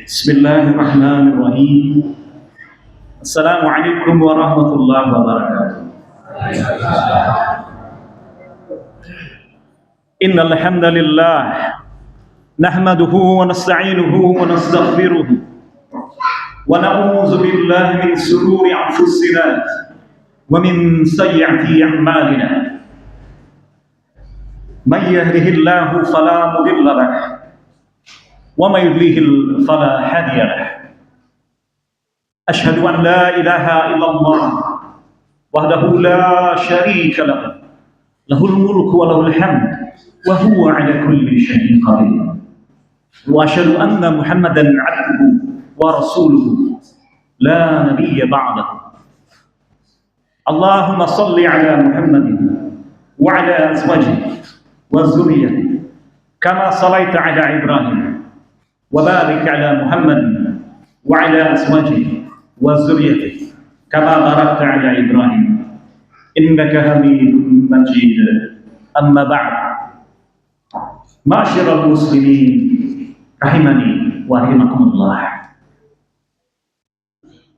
Bismillahirrahmanirrahim. Assalamualaikum warahmatullahi wabarakatuh. Innal hamdalillah nahmaduhu wa nasta'inuhu wa nastaghfiruh wa na'udzu billahi min shururi anfusina wa min sayyiati a'malina. May yahdihillahu fala mudilla lahu wa may yudlil fala hadiya lahu. Asyhadu an la ilaha illallah wahdahu la syarika lahu lahul mulku wa lahul hamd wa huwa ala kulli syai'in qadir. Wa asyhadu anna Muhammadan 'abduhu wa rasuluhu la nabiyya ba'dahu. Allahumma shalli ala Muhammadin wa ala azwajihi wa dzurriyyatihi kama shallaita ala Ibrahim wa barik ala Muhammadin wa ala azwajihi wa dzurriyyatihi kama barakta ala Ibrahim innaka Hamidum Majid. Amma ba'd. Ma'asyiral muslimin rahimani wa rahimakumullah.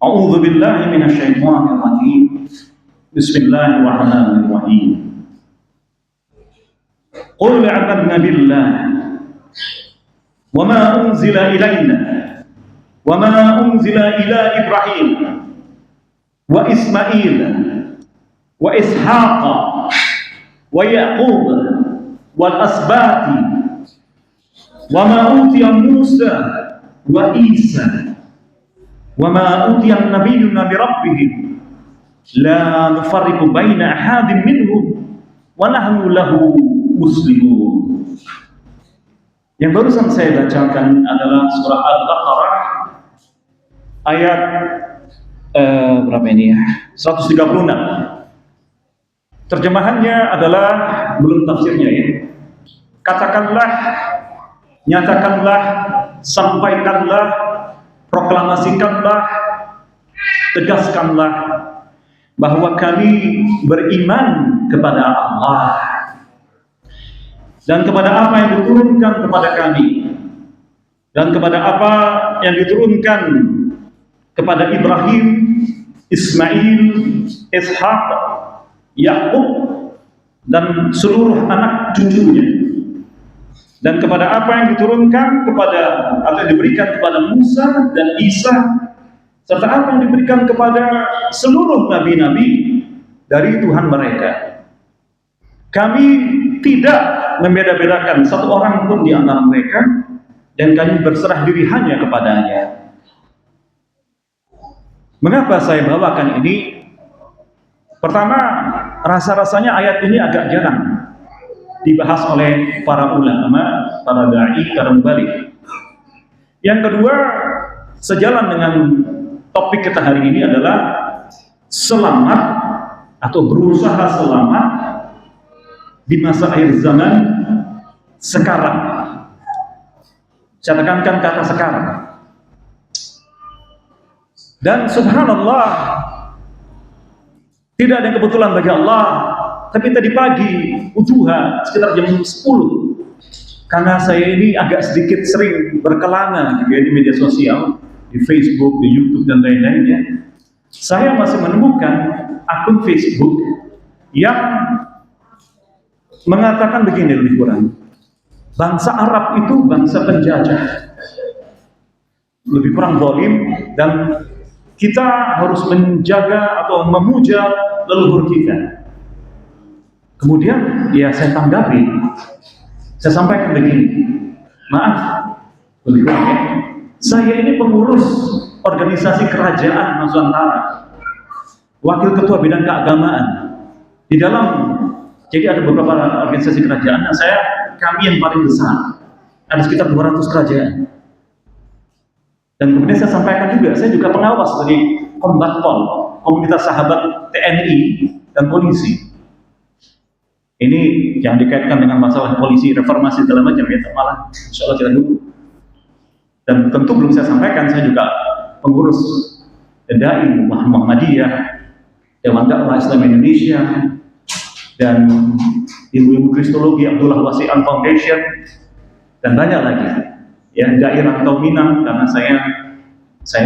A'udzu billahi minasy syaithanir rajim. Bismillahirrahmanirrahim. Qul a'amanna billah wa ma unzila ilayna wa ma unzila ila Ibrahim wa Ismail wa Ishaq wa Yaqub wal asbati wa ma utiya Musa wa Isa wa ma utiya an-nabiyyuna bi rabbihim la nufarriqu baina ahadin minhum wa nahnu lahu muslimun. Yang barusan saya bacakan adalah surah Al-Baqarah ayat berapa ini ya? 136. Terjemahannya adalah, belum tafsirnya ya. Katakanlah, nyatakanlah, sampaikanlah, proklamasikanlah, tegaskanlah bahwa kami beriman kepada Allah dan kepada apa yang diturunkan kepada kami dan kepada apa yang diturunkan kepada Ibrahim, Ismail, Ishaq, Yaqub dan seluruh anak cucunya, dan kepada apa yang diturunkan kepada atau yang diberikan kepada Musa dan Isa, serta apa yang diberikan kepada seluruh nabi-nabi dari Tuhan mereka. Kami tidak membeda-bedakan satu orang pun di antara mereka, dan kami berserah diri hanya kepadanya. Mengapa saya bawakan ini? Pertama, rasa-rasanya ayat ini agak jarang dibahas oleh para ulama, para da'i, para mubalik. Yang kedua, sejalan dengan topik kita hari ini adalah selamat atau berusaha selamat di masa akhir zaman sekarang. Saya tekankan kata sekarang. Dan subhanallah, tidak ada yang kebetulan bagi Allah. Tapi tadi pagi, duha, sekitar jam 10, karena saya ini agak sedikit sering berkelana juga di media sosial, di Facebook, di YouTube dan lain-lainnya, saya masih menemukan akun Facebook yang mengatakan begini lebih kurang, bangsa Arab itu bangsa penjajah, lebih kurang zalim, dan kita harus menjaga atau memuja leluhur kita. Kemudian ya saya tanggapi, saya sampaikan begini, maaf, lebih kurang ya, saya ini pengurus organisasi kerajaan Nusantara, wakil ketua bidang keagamaan. Di dalam, jadi ada beberapa organisasi kerajaan, nah kami yang paling besar, ada sekitar 200 kerajaan. Dan kemudian saya sampaikan juga, saya juga pengawas dari Kombatpol, komunitas sahabat TNI dan polisi. Ini jangan dikaitkan dengan masalah polisi, reformasi segala macam ya, malah insya Allah kita dukung. Dan tentu belum saya sampaikan, saya juga pengurus DAI Muhammadiyah, Dewan Dakwah Islam Indonesia, dan Ilmu Kristologi Abdullah Wasi'an Foundation, dan banyak lagi. ya daerah atau Minang, karena saya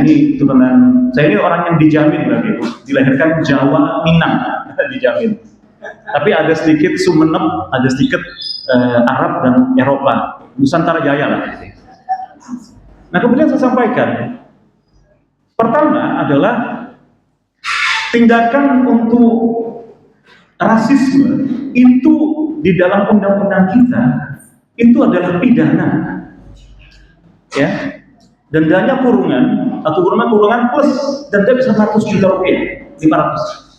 ini turunan, saya ini orang yang dijamin bagi dilahirkan Jawa Minang dijamin. Tapi ada sedikit Sumenep, ada sedikit Arab dan Eropa, Nusantara Jaya lah. Nah kemudian saya sampaikan, pertama adalah tindakan untuk rasisme itu di dalam undang-undang kita itu adalah pidana, ya, dendanya kurungan atau kurungan plus denda bisa 100 juta rupiah, 500.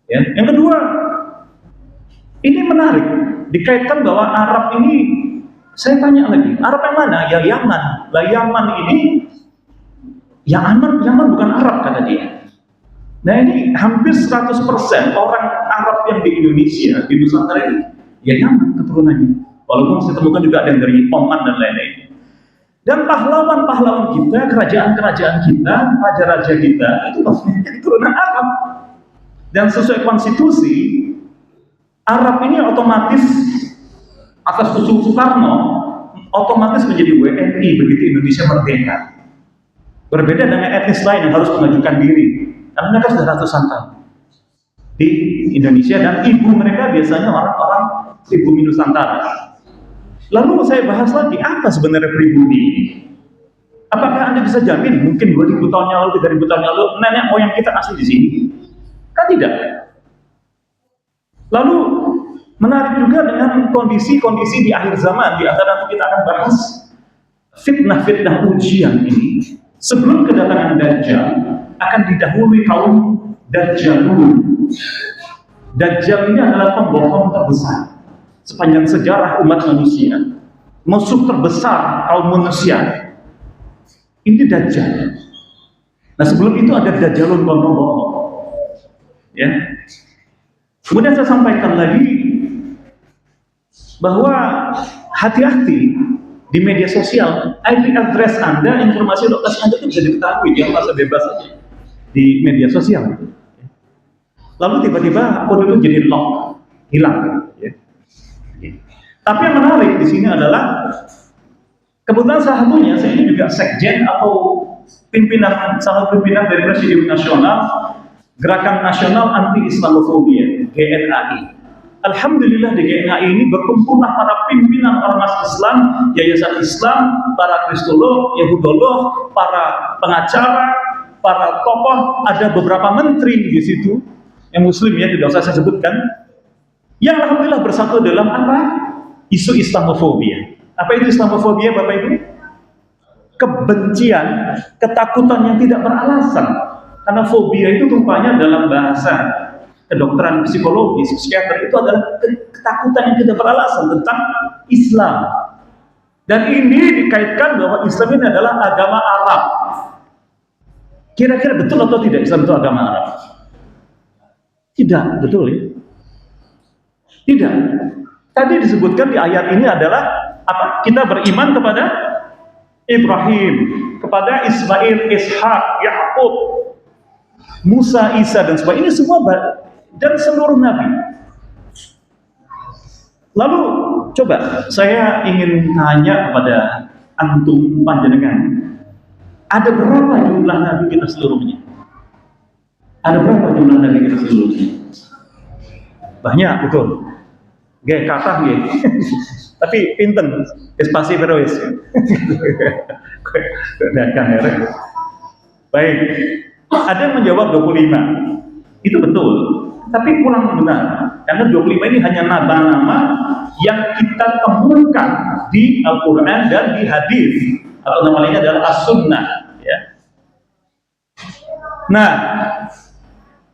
Ya. Yang kedua, ini menarik dikaitkan bahwa Arab ini, saya tanya lagi, Arab yang mana? Ya Yaman. Lah Yaman ini, ya Yaman bukan Arab kata dia. Nah ini hampir 100% orang Arab yang di Indonesia, di Nusantara ini, ya Yaman keturunannya. Walaupun saya temukan juga ada yang dari Oman dan lain-lain. Dan pahlawan-pahlawan kita, kerajaan-kerajaan kita, raja-raja kita, itu pastinya keturunan Arab. Dan sesuai konstitusi, Arab ini otomatis atas usul Soekarno, otomatis menjadi WNI begitu Indonesia merdeka. Berbeda dengan etnis lain yang harus mengajukan diri. Karena mereka sudah ratusan tahun di Indonesia dan ibu mereka biasanya orang-orang pribumi Nusantara. Lalu saya bahas lagi, apa sebenarnya pribumi ini? Apakah Anda bisa jamin mungkin 2000 tahun yang lalu, 3000 tahun yang lalu nenek moyang kita asli di sini? Kan tidak. Lalu menarik juga dengan kondisi-kondisi di akhir zaman, di antara nanti kita akan bahas fitnah-fitnah ujian ini. Sebelum kedatangan Dajjal akan didahului kaum Dajjalun. Dajjal ini adalah pembohong terbesar sepanjang sejarah umat manusia. Musuh terbesar kaum manusia ini Dajjal. Nah sebelum itu ada Dajjalun pembohong. Ya. Kemudian saya sampaikan lagi bahwa hati-hati di media sosial, IP address Anda, informasi lokasi Anda itu bisa diketahui, jangan merasa bebas saja di media sosial. Lalu tiba-tiba kode itu jadi lock, hilang. Ya. Tapi yang menarik di sini adalah kebetulan salah satunya saya ini juga sekjen atau salah pimpinan dari Presidium Nasional Gerakan Nasional Anti Islamofobia (GNAI). Alhamdulillah di GNAI ini berkumpullah para pimpinan ormas Islam, yayasan Islam, para kristolog, yahudolog, para pengacara, para tokoh, ada beberapa menteri di situ yang Muslim ya, tidak usah saya sebutkan, yang alhamdulillah bersatu dalam apa? Isu Islamofobia. Apa itu Islamofobia, Bapak Ibu? Kebencian, ketakutan yang tidak beralasan. Karena fobia itu rupanya dalam bahasa kedokteran psikologis, psikiater itu adalah ketakutan yang tidak beralasan tentang Islam. Dan ini dikaitkan bahwa Islam ini adalah agama Arab. Kira-kira betul atau tidak Islam itu agama Arab? Tidak, betul ya? Tidak. Tadi disebutkan di ayat ini adalah apa? Kita beriman kepada Ibrahim, kepada Ismail, Ishak, Yakub, Musa, Isa dan sebagainya. Ini semua dan seluruh nabi. Lalu coba saya ingin tanya kepada antum panjenengan, ada berapa jumlah nabi kita seluruhnya? Ada berapa jumlah nabi kita seluruhnya? Banyak, betul. Gak kata gak. Tapi pinten, espasi perois. Baik, ada yang menjawab 25. Itu betul. Tapi kurang benar. Karena 25 ini hanya nama-nama yang kita temukan di Al-Quran dan di hadis, atau nama lainnya adalah As-Sunnah. Ya. Nah,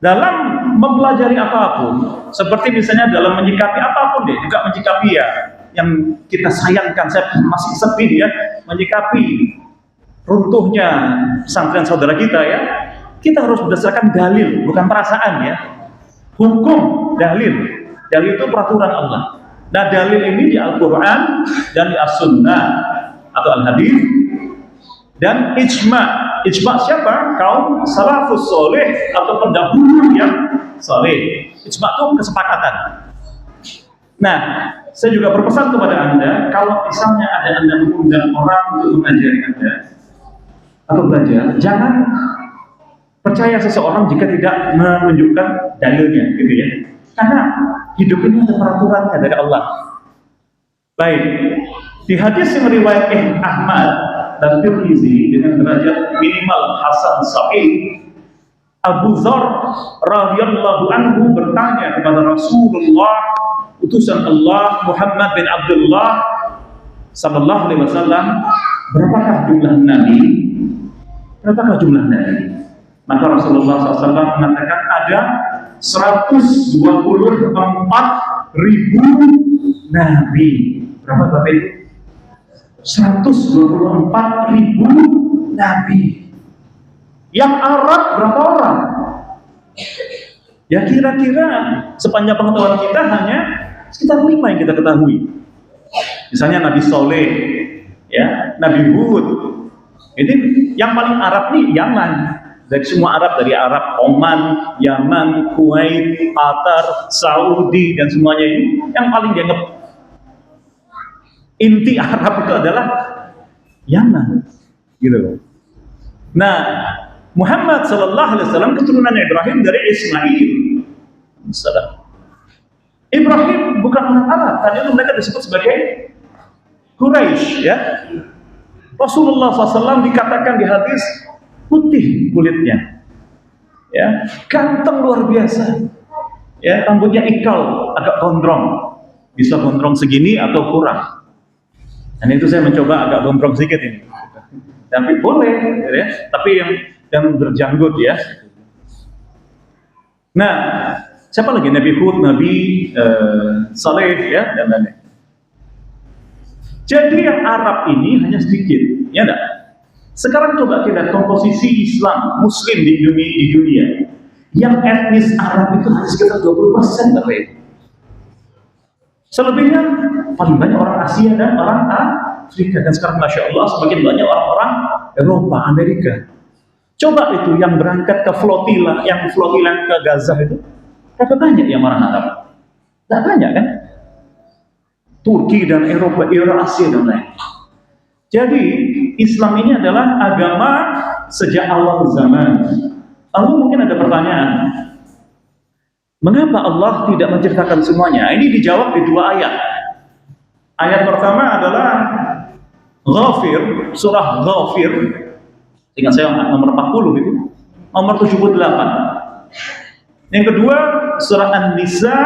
dalam mempelajari apapun, seperti misalnya dalam menyikapi apapun deh, juga menyikapi ya, yang kita sayangkan, saya masih sedih ya, menyikapi runtuhnya pesantren saudara kita ya, kita harus berdasarkan dalil, bukan perasaan ya. Hukum, dalil itu peraturan Allah. Nah dalil ini di Al-Quran dan di As-Sunnah atau Al-Hadis dan ijma. Ijma siapa? Kaum salafus soleh atau pendahulu yang soleh. Ijma itu kesepakatan. Nah saya juga berpesan kepada Anda, kalau misalnya ada Anda mengundang orang untuk mengajari Anda atau belajar, jangan percaya seseorang jika tidak menunjukkan dalilnya, gitu ya. Karena hidup ini ada peraturannya dari Allah. Baik, di hadis yang riwayat Ahmad dan Tirmizi dengan derajat minimal hasan sahih, Abu Dzar radhiyallahu anhu bertanya kepada Rasulullah, utusan Allah Muhammad bin Abdullah sallallahu alaihi wasallam, berapakah jumlah nabi? Berapakah jumlah nabi? Maka Rasulullah SAW mengatakan ada 124.000 nabi. Berapa Bapak Ibu? 124.000 nabi. Yang Arab berapa orang? Ya kira-kira sepanjang pengetahuan kita hanya sekitar 5 yang kita ketahui. Misalnya Nabi Soleh, ya, Nabi Hud. Ini yang paling Arab nih Yaman. Dari semua Arab, dari Arab Oman, Yaman, Kuwait, Qatar, Saudi dan semuanya ini yang paling dianggap inti Arab itu adalah Yaman, gitu loh. Nah, Muhammad sallallahu alaihi wasallam keturunan Ibrahim dari Ismail. Ibrahim bukan orang Arab, tadi mereka disebut sebagai Quraisy, ya. Rasulullah SAW dikatakan di hadis putih kulitnya, ya, ganteng luar biasa, ya, rambutnya ikal, agak gondrong, bisa gondrong segini atau kurang. Dan itu saya mencoba agak gondrong sedikit ini, tapi boleh, ya, tapi yang berjanggut, ya. Nah, siapa lagi? Nabi Hud, Nabi Saleh, ya, dan lain-lain. Jadi yang Arab ini hanya sedikit, ya enggak? Sekarang coba kita komposisi Islam Muslim di dunia. Yang etnis Arab itu hanya sekitar 20%, Bapak Ibu. Selebihnya paling banyak orang Asia dan orang Afrika, dan sekarang Masya Allah semakin banyak orang-orang Eropa, Amerika. Coba itu yang berangkat ke flotila, yang ke Gaza itu, berapa banyak yang orang Arab? Tidak banyak kan? Turki dan Eropa, Asia dan lain. Jadi Islam ini adalah agama sejak awal zaman. Lalu mungkin ada pertanyaan, mengapa Allah tidak menceritakan semuanya? Ini dijawab di 2 ayat. Ayat pertama adalah Ghafir, surah Ghafir. Ingat saya nomor 40 itu, nomor 78. Yang kedua surah An-Nisa,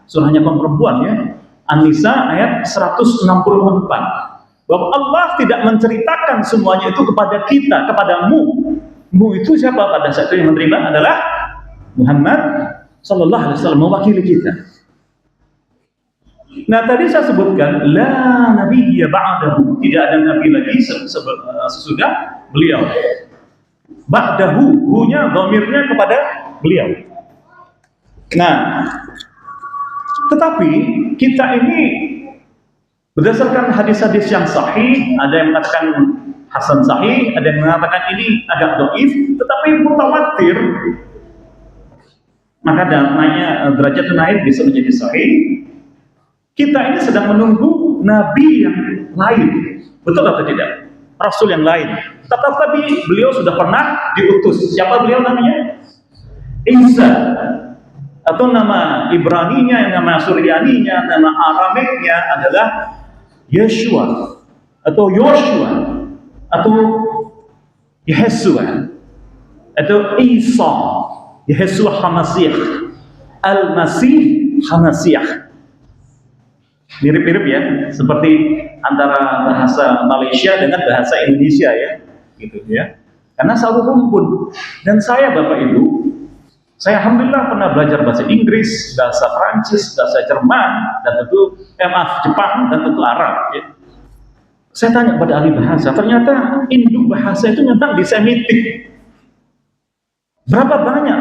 surahnya kaum perempuan, ya. An-Nisa ayat 164. Bahwa Allah tidak menceritakan semuanya itu kepada kita, kepadamu. Mu itu siapa pada saat itu yang menerima adalah Muhammad sallallahu alaihi wasallam, mewakili kita. Nah, tadi saya sebutkan la nabiyya ba'dahu, tidak ada nabi lagi sesudah beliau. Ba'dahu, hu-nya dhamirnya kepada beliau. Nah, tetapi kita ini berdasarkan hadis-hadis yang sahih, ada yang mengatakan hasan sahih, ada yang mengatakan ini agak dhaif, tetapi mutawatir, maka naiknya derajat naik bisa menjadi sahih. Kita ini sedang menunggu nabi yang lain, betul atau tidak? Rasul yang lain. Tetapi beliau sudah pernah diutus. Siapa beliau namanya? Isa. Atau nama Ibraninya, nama Suryaninya, nama Aramiknya adalah Yeshua atau Yoshua atau Yeshua atau Isa, Yeshua Hamasih, Al-Masih Hamasih. Mirip-mirip ya, seperti antara bahasa Malaysia dengan bahasa Indonesia, ya, gitu ya. Karena selalu rumpun. Dan saya Bapak Ibu, saya alhamdulillah pernah belajar bahasa Inggris, bahasa Prancis, bahasa Jerman, dan tentu Jepang, dan tentu Arab, ya. Saya tanya pada ahli bahasa, ternyata induk bahasa itu memang disemitik. Berapa banyak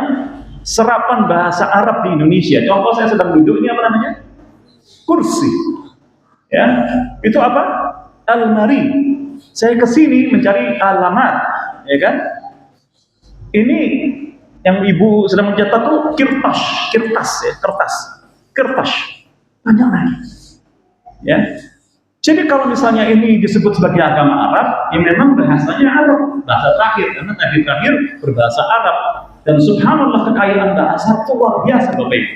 serapan bahasa Arab di Indonesia? Contoh, saya sedang duduk, ini apa namanya? Kursi. Ya, itu apa? Almari. Saya kesini mencari alamat, ya kan? Ini yang ibu sedang mencatat tuh kertas, ya, kertas. Banyak lagi. Ya. Jadi kalau misalnya ini disebut sebagai agama Arab, ya memang bahasanya Arab, bahasa terakhir, karena nabi terakhir berbahasa Arab. Dan subhanallah kekayaan bahasa itu luar biasa Bapak Ibu.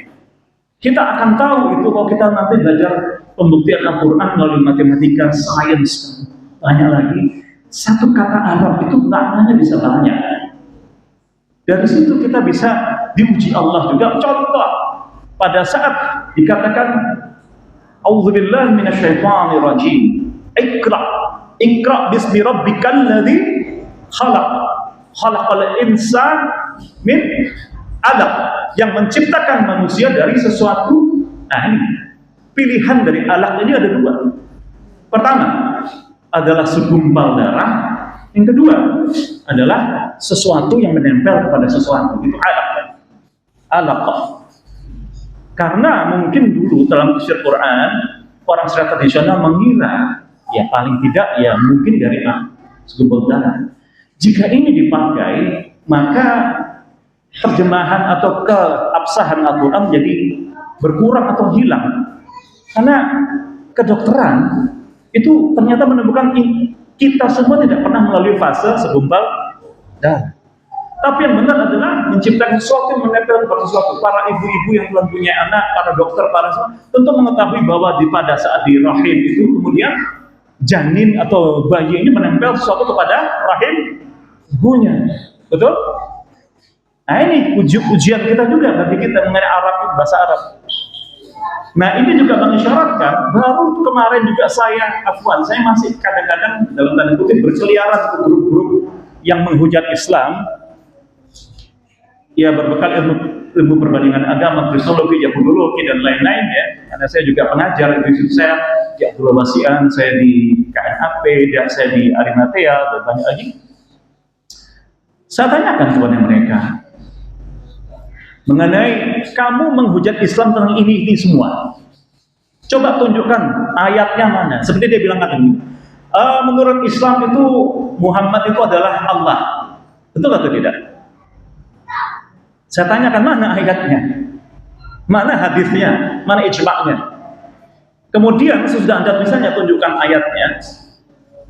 Kita akan tahu itu kalau kita nanti belajar pembuktian Al-Quran melalui matematika, sains, banyak lagi. Satu kata Arab itu maknanya bisa banyak. Dari situ kita bisa diuji Allah juga. Contoh, pada saat dikatakan A'udzubillahi minasyaitonir rajim. Iqra bismi rabbikal ladzi khalaq. Khalaqal insan min 'alaq. Yang menciptakan manusia dari sesuatu. Nah, ini pilihan dari alaq ini ada dua. Pertama adalah segumpal darah. Yang kedua adalah sesuatu yang menempel kepada sesuatu. Itu alaq. Alaq. Karena mungkin dulu dalam tafsir Quran orang secara tradisional mengira ya paling tidak ya mungkin dari segumpal darah. Jika ini dipakai maka terjemahan atau keabsahan Al-Quran jadi berkurang atau hilang. Karena kedokteran itu ternyata menemukan kita semua tidak pernah melalui fase segumpal darah. Tapi yang benar adalah menciptakan sesuatu yang menempel kepada sesuatu. Para ibu-ibu yang telah punya anak, para dokter, para semua tentu mengetahui bahwa pada saat di rahim itu kemudian janin atau bayi ini menempel sesuatu kepada rahim ibunya. Betul? Nah ini ujian kita juga bagi kita mengenai Arab, bahasa Arab. Nah ini juga mengisyaratkan, baru kemarin juga saya masih kadang-kadang dalam tanda kutip berkeliaran ke grup-grup yang menghujat Islam. Ya berbekal ilmu perbandingan agama, kristologi, yahudologi dan lain-lain ya. Karena saya juga pengajar di situ, saya di Abdullah Wasian, saya di KNAP, dan saya di Arimatea dan banyak lagi. Saya tanyakan kepada mereka mengenai kamu menghujat Islam tentang ini semua. Coba tunjukkan ayatnya mana. Seperti dia bilang tadi, menurut Islam itu Muhammad itu adalah Allah. Betul atau tidak? Saya tanyakan mana ayatnya, mana hadisnya, mana ijma'nya. Kemudian sudah Anda misalnya tunjukkan ayatnya,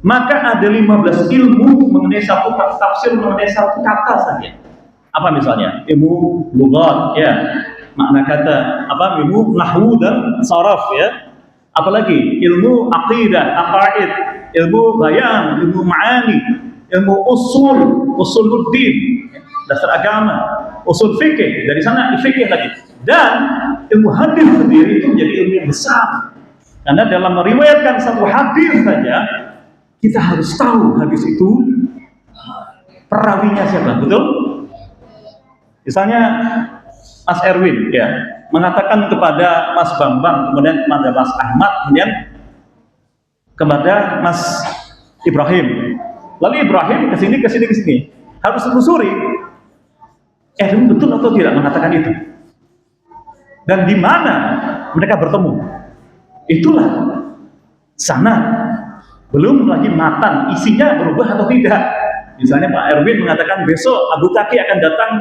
maka ada 15 ilmu mengenai satu tafsir mengenai satu kata saja. Apa misalnya? Ilmu lughat ya, makna kata, apa ilmu nahwu dan saraf ya. Apalagi ilmu aqidah, aqaid, ilmu bayan, ilmu ma'ani, ilmu usuluddin, dasar agama, usul fikih, dari sana fikih lagi. Dan ilmu hadis sendiri itu menjadi ilmu yang besar. Karena dalam meriwayatkan satu hadis saja, kita harus tahu hadis itu perawinya siapa, betul? Misalnya Mas Erwin ya mengatakan kepada Mas Bambang, kemudian kepada Mas Ahmad, kemudian kepada Mas Ibrahim. Lalu Ibrahim ke sini harus telusuri. Betul atau tidak mengatakan itu? Dan di mana mereka bertemu? Itulah sana. Belum lagi matan, isinya berubah atau tidak. Misalnya Pak Erwin mengatakan besok Abu Taki akan datang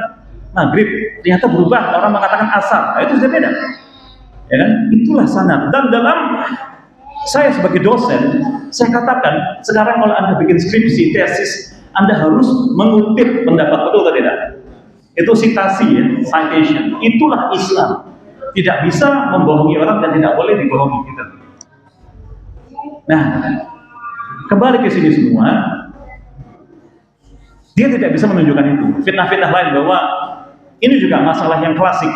maghrib, ternyata berubah, orang mengatakan asar. Nah, itu sudah beda. Ya kan? Itulah sana. Dan dalam saya sebagai dosen, saya katakan sekarang kalau Anda bikin skripsi, tesis, Anda harus mengutip pendapat, betul atau tidak? Itu citasi ya, citation. Itulah Islam. Tidak bisa membohongi orang dan tidak boleh dibohongi kita. Nah, kembali ke sini semua, dia tidak bisa menunjukkan itu. Fitnah-fitnah lain bahwa ini juga masalah yang klasik,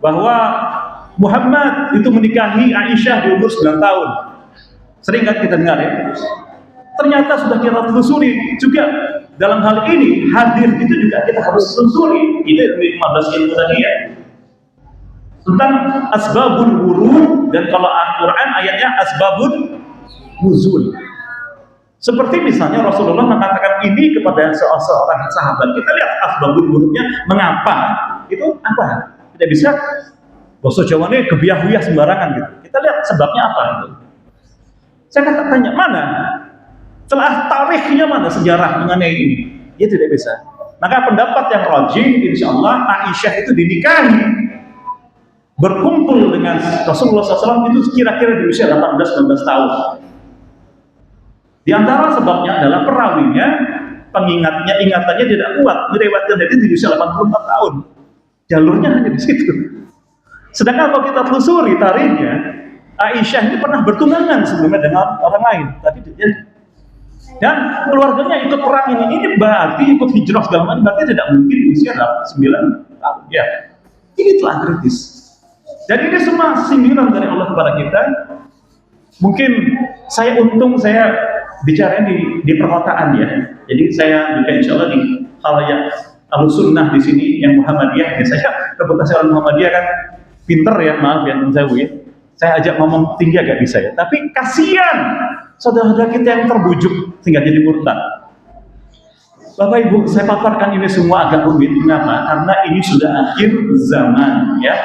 bahwa Muhammad itu menikahi Aisyah di umur 9 tahun. Sering kan kita dengar ya. Ternyata sudah kita telusuri juga dalam hal ini hadis itu juga kita harus telusuri. Ini 15 ilmu tadi ya. Tentang asbabul wurud, dan kalau Al-Quran ayatnya asbabul nuzul. Seperti misalnya Rasulullah mengatakan ini kepada seorang sahabat. Kita lihat asbabul wurudnya, mengapa? Itu apa? Tidak bisa bahasa Jawa ini kebiah-biah sembarangan gitu. Kita lihat sebabnya apa itu. Saya tanya, mana? Telah tarikhnya mana sejarah mengenai ini? Dia tidak bisa. Maka pendapat yang rajih, insya Allah Aisyah itu dinikahi berkumpul dengan Rasulullah SAW itu kira-kira di usia 18-19 tahun. Di antara sebabnya adalah perawinya, ingatannya tidak kuat, meriwayatkan hadis di usia 84 tahun. Jalurnya hanya di situ. Sedangkan kalau kita telusuri tarikhnya, Aisyah ini pernah bertunangan sebelumnya dengan orang lain, tapi dia dan keluarganya ikut perang ini. Ini berarti ikut hijrah segala macam, berarti tidak mungkin di usia 9 tahun. Ya, ini telah kritis. Jadi ini semua sindiran dari Allah kepada kita. Mungkin saya bicara di perkotaan ya. Jadi saya juga insya Allah di khalayak Ahlussunnah di sini yang Muhammadiyah. Saya reputasi orang Muhammadiyah kan pinter ya, maaf ya saya ya. Saya ajak ngomong tinggi agak bisa ya. Tapi kasihan saudara-saudara kita yang terbujuk sehingga jadi murtad. Bapak Ibu, saya paparkan ini semua agak rumit. Mengapa? Karena ini sudah akhir zaman ya.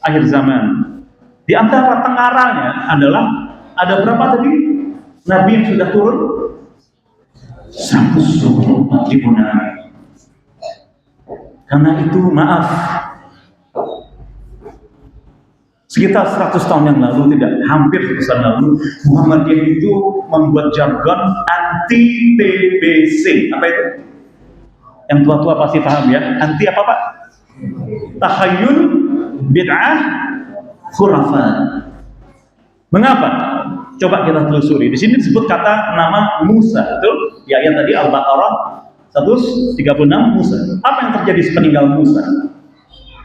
Akhir zaman. Di antara tengaranya adalah ada berapa tadi nabi yang sudah turun? 124 ribu nabi. Karena itu maaf, sekitar 100 tahun yang lalu, hampir 100 tahun lalu, Muhammadiyah itu membuat jargon anti TBC. Apa itu? Yang tua-tua pasti paham ya. Anti apa Pak? Tahayyul, bid'ah, khurafat. Mengapa? Coba kita telusuri. Di sini disebut kata nama Musa, betul? Di ayat tadi Al-Baqarah 136 Musa. Apa yang terjadi sepeninggal Musa?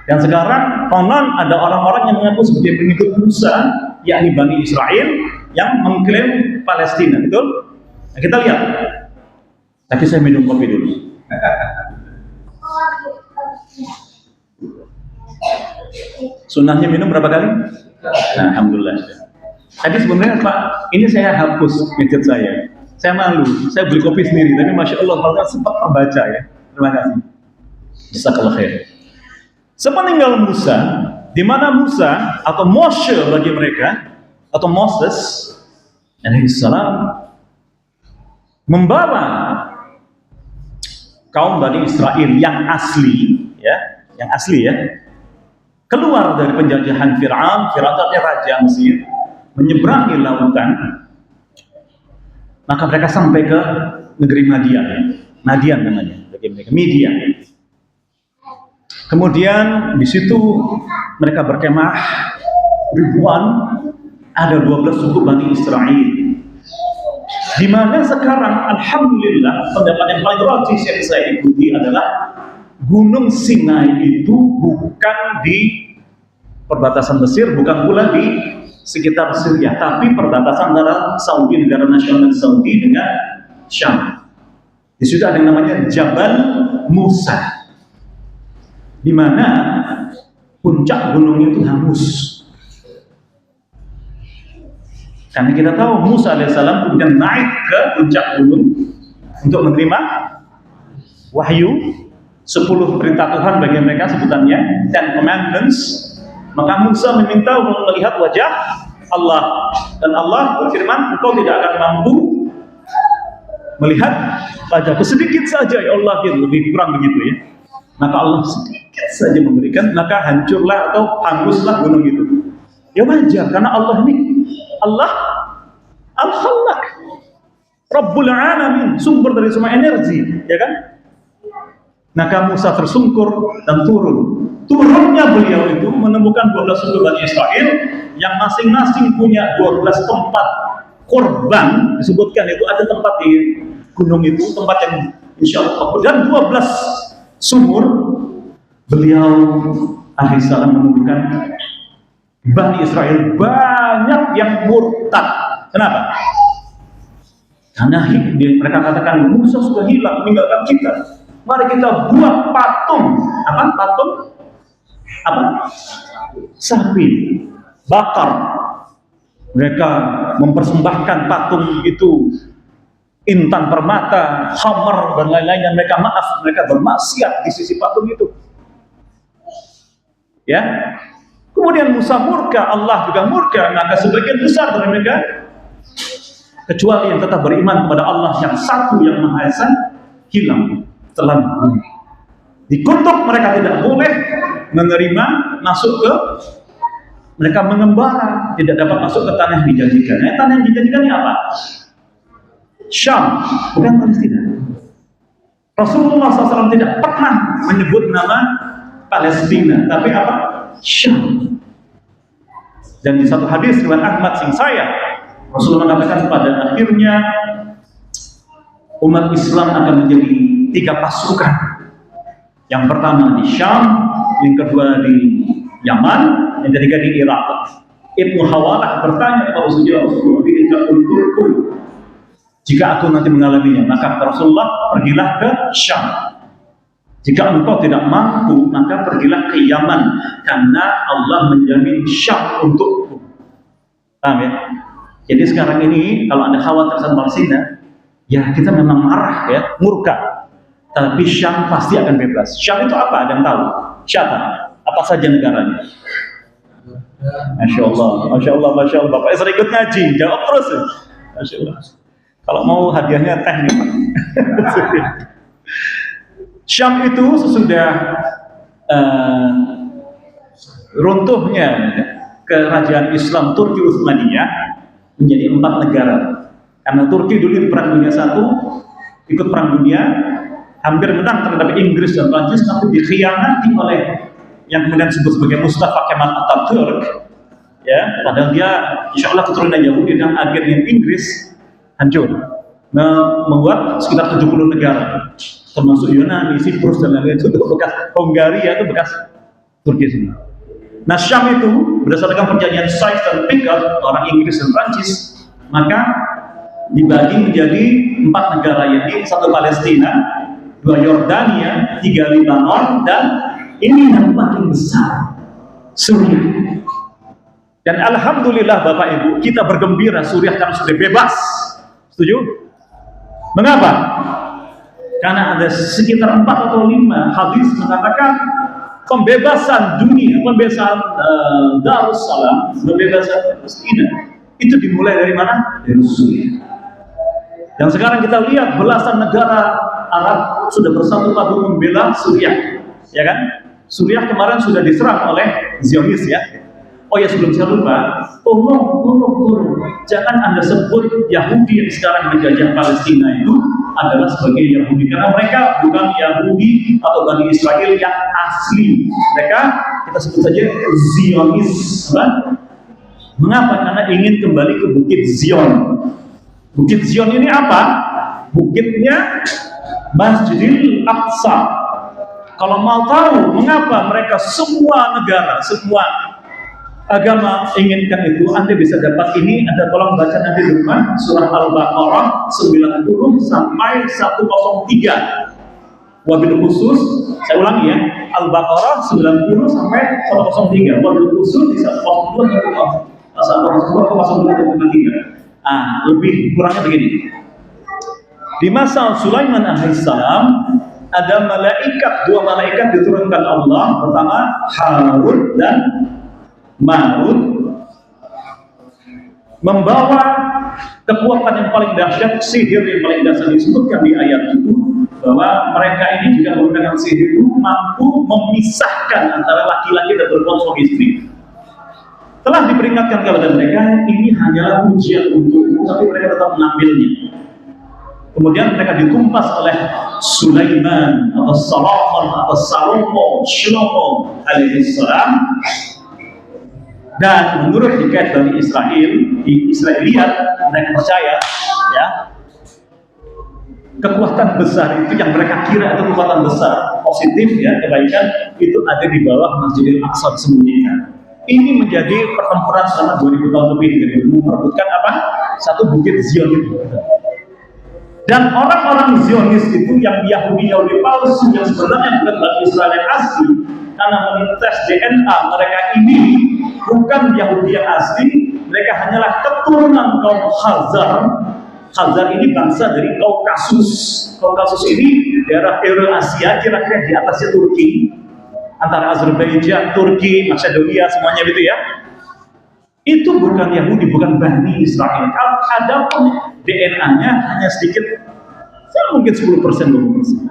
Dan sekarang konon ada orang-orang yang mengaku sebagai pengikut Musa, yakni Bani Israel, yang mengklaim Palestina, betul? Nah, kita lihat. Tapi saya minum kopi dulu. Sunnahnya minum berapa kali? Nah, alhamdulillah. Tadi sebenarnya Pak, ini saya hapus gadget saya. Saya malu, saya beli kopi sendiri. Tapi masya Allah, kalau sempat membaca ya. Terima kasih. Jazakallah khair. Sepeninggal Musa, di mana Musa atau Moshe bagi mereka atau Moses alaihissalam membawa kaum Bani Israel yang asli ya, keluar dari penjajahan Fir'aun artinya raja Mesir, menyeberangi lautan, maka mereka sampai ke negeri Madian namanya, Midian. Kemudian di situ mereka berkemah ribuan, ada 12 suku Bani Israel. Di mana sekarang alhamdulillah pendapat yang paling rajih yang saya ikuti adalah Gunung Sinai itu bukan di perbatasan Mesir, bukan pula di sekitar Syria, tapi perbatasan antara Saudi, negara nasional Saudi dengan Syam. Di situ ada yang namanya Jabal Musa, di mana puncak gunung itu hangus. Karena kita tahu Musa alaihissalam kemudian naik ke puncak gunung untuk menerima wahyu 10 perintah Tuhan bagi mereka, sebutannya 10 Commandments. Maka Musa meminta untuk melihat wajah Allah, dan Allah berfirman, engkau tidak akan mampu melihat wajahku, sedikit saja ya Allah, lebih kurang begitu ya. Maka Allah sedikit saja memberikan, maka hancurlah atau hanguslah gunung itu. Ya wajar, karena Allah ini Allah Al-Khalaq, Rabbul Alamin, sumber dari semua energi, ya kan? Maka Musa tersungkur dan turun. Turunnya beliau itu menemukan 12 suku Bani Israel yang masing-masing punya 12 tempat korban. Disebutkan itu ada tempat di gunung itu, tempat yang insya Allah, dan 12 sumur. Beliau alaihissalam menemukan Bani Israel banyak yang murtad. Kenapa? Karena mereka katakan Musa sudah hilang, meninggalkan kita. Mari kita buat patung. Apa? Patung? Apa? Sapi bakar. Mereka mempersembahkan patung itu intan permata, khamar dan lain-lain, dan mereka bermaksiat di sisi patung itu. Ya. Kemudian Musa murka, Allah juga murka, maka sebagian besar dari mereka, kecuali yang tetap beriman kepada Allah yang satu yang Maha Esa, hilang, telan bumi. Dikutuk mereka tidak boleh menerima masuk ke, mereka mengembara, tidak dapat masuk ke tanah yang dijanjikan. Tanah yang dijanjikan ini apa? Syam, bukan Palestina. Rasulullah SAW tidak pernah menyebut nama Palestina, tapi apa? Syam. Dan di satu hadis riwayat Ahmad sing saya, Rasulullah mengatakan pada akhirnya umat Islam akan menjadi 3 pasukan. Yang pertama di Syam, yang kedua di Yaman, yang ketiga di Irak. Ibnu Hawalah bertanya kepada Rasulullah, jika aku nanti mengalaminya, maka Rasulullah pergilah ke Syam. Jika engkau tidak mampu, maka pergilah ke Yaman, karena Allah menjamin Syam untukku. Paham ya? Jadi sekarang ini kalau Anda khawatir sama Palestina, ya kita memang marah ya, murka. Tapi Syam pasti akan bebas. Syam itu apa? Ada yang tahu? Siapa? Apa saja negaranya? Masya Allah, Masya Allah, Masya Allah. Bapak sering ikut ngaji, jawab terus. Masya Allah. Kalau mau hadiahnya teh nih Pak. Syam itu sesudah runtuhnya kerajaan Islam Turki Utsmaniyah menjadi 4 negara. Karena Turki dulu di Perang Dunia I ikut Perang Dunia, hampir menang terhadap Inggris dan Prancis, tapi dikhianati oleh yang kemudian disebut sebagai Mustafa Kemal Atatürk. Ya, padahal dia insya Allah keturunan Yahudi dan agennya Inggris, hancur. Membuat sekitar 70 negara, termasuk Yunani, Siprus dan lain-lain, itu bekas Hongaria, itu bekas Turki semua. Nah, Syam itu berdasarkan perjanjian Sykes dan Picot, orang Inggris dan Prancis, maka dibagi menjadi 4 negara, yaitu 1 Palestina, 2 Yordania, 3 Libanon, dan ini yang paling besar, Suriah. Dan alhamdulillah Bapak Ibu, kita bergembira Suriah karena sudah bebas. Setuju? Mengapa? Karena ada sekitar 4 atau 5 hadis mengatakan pembebasan dunia, pembebasan Darussalam, pembebasan Palestina itu dimulai dari mana? Dari Suriah. Dan sekarang kita lihat belasan negara Arab sudah bersatu padu membela Suriah, ya kan? Suriah kemarin sudah diserang oleh Zionis ya. Oh ya, sebelum saya lupa, tolong, jangan Anda sebut Yahudi yang sekarang menjajah Palestina itu adalah sebagai Yahudi, karena mereka bukan Yahudi atau Bani Israel yang asli. Mereka kita sebut saja Zionis. Mengapa? Karena ingin kembali ke Bukit Zion. Bukit Zion ini apa? Bukitnya Masjidil Aqsa. Kalau mau tahu mengapa mereka semua negara, semua agama inginkan itu, Anda bisa dapat ini. Anda tolong baca nanti di rumah surah Al-Baqarah 90 sampai 103. Wabil khusus, saya ulangi ya, Al-Baqarah 90 sampai 103. Wabil khusus di 102 sampai 103. Lebih kurangnya begini. Di masa Sulaiman alaihissalam ada malaikat, 2 malaikat diturunkan Allah, pertama Harut dan Marut, membawa kekuatan yang paling dahsyat, sihir yang paling dahsyat. Disebutkan di ayat itu bahwa mereka ini juga menggunakan sihir itu mampu memisahkan antara laki-laki dan perempuan suami istri. Telah diperingatkan kepada mereka, ini hanyalah ujian untukmu, tapi mereka tetap mengambilnya. Kemudian mereka ditumpas oleh Sulaiman atau Solomon atau Shlomo alaihissalam. Dan menurut hikayat Bani Israel, di Israeliat, mereka percaya ya, kekuatan besar itu yang mereka kira itu kekuatan besar, positif ya, kebaikan, itu ada di bawah Masjidil Aqsa disembunyikan. Ini menjadi pertempuran selama 2000 tahun lebih, jadi memperebutkan apa? Satu Bukit Zion itu. Dan orang-orang Zionis itu yang Yahudi palsu, yang sebenarnya bukan Bani Israel yang asli, karena mengetes DNA mereka ini bukan Yahudi yang asli, mereka hanyalah keturunan kaum Khazar. Khazar ini bangsa dari Kaukasus. Kaukasus ini daerah Eurasia, kira-kira di atasnya Turki, antara Azerbaijan, Turki, Macedonia, semuanya gitu ya. Itu bukan Yahudi, bukan Bani Israel. Adapun DNA-nya hanya sedikit, mungkin 10%, 20%.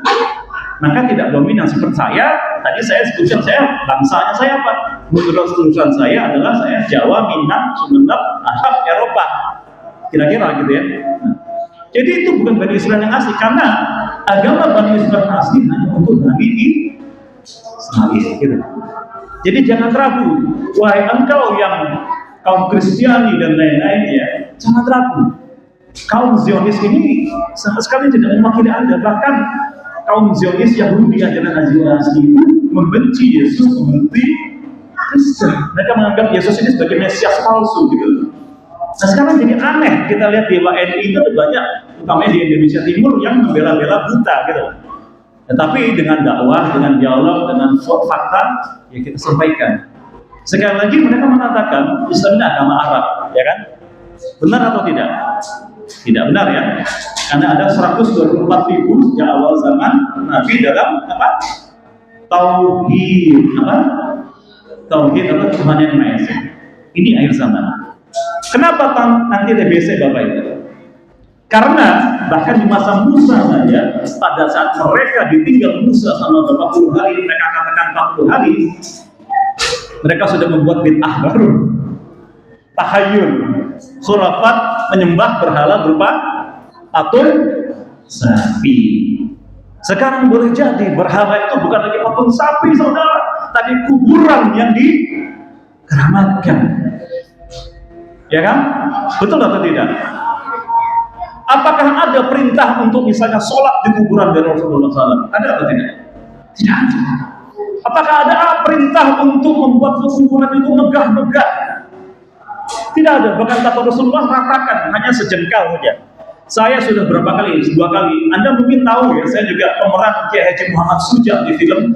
Maka tidak dominan. Seperti saya, Tadi saya sebutkan saya bangsanya saya apa? Menurut tulisan saya adalah saya Jawa, Minang, Sumeneb, Arab, Eropa. Kira-kira gitu ya. Nah, jadi itu bukan Bani Israel yang asli, karena agama Bani Israel asli hanya untuk Nabi Ismail gitu. Jadi jangan ragu, wahai engkau yang kaum Kristiani dan lain-lainnya, jangan ragu. Kaum Zionis ini sama sekali tidak mewakili Anda. Bahkan kaum Zionis Yahudi ajaran asli itu membenci Yesus, membenci Kristen. Mereka menganggap Yesus ini sebagai Mesias palsu gitu. Nah sekarang jadi aneh, kita lihat di WNI itu ada banyak, utamanya di Indonesia Timur, yang membela-bela buta gitu. Tetapi dengan dakwah, dengan dialog, dengan fakta, ya kita sampaikan. Sekali lagi mereka mengatakan Islam ini agama Arab, ya kan? Benar atau tidak? Tidak benar ya, karena ada 124.000 sejak awal zaman Nabi dalam apa? Tauhid apa Tuhan yang Maha Esa. Ini akhir zaman. Kenapa nanti TBC Bapak Ibu? Karena bahkan di masa Musa saja, pada saat mereka ditinggal Musa sama 40 hari, mereka katakan 40 hari, mereka sudah membuat bid'ah baru, tahayul, khurafat, menyembah berhala berupa patung sapi. Sekarang boleh jadi berhala itu bukan lagi patung sapi, saudara, tapi kuburan yang dikeramatkan. Ya kan? Betul atau tidak? Apakah ada perintah untuk misalnya sholat di kuburan dari Rasulullah SAW? Ada atau tidak? Tidak ada. Apakah ada perintah untuk membuat kuburan itu megah-megah? Tidak ada. Bahkan kata Rasulullah, ratakan, hanya sejengkal saja. Saya sudah berapa kali? 2 kali. Anda mungkin tahu ya, saya juga pemeran Kiai Haji Muhammad Suja di film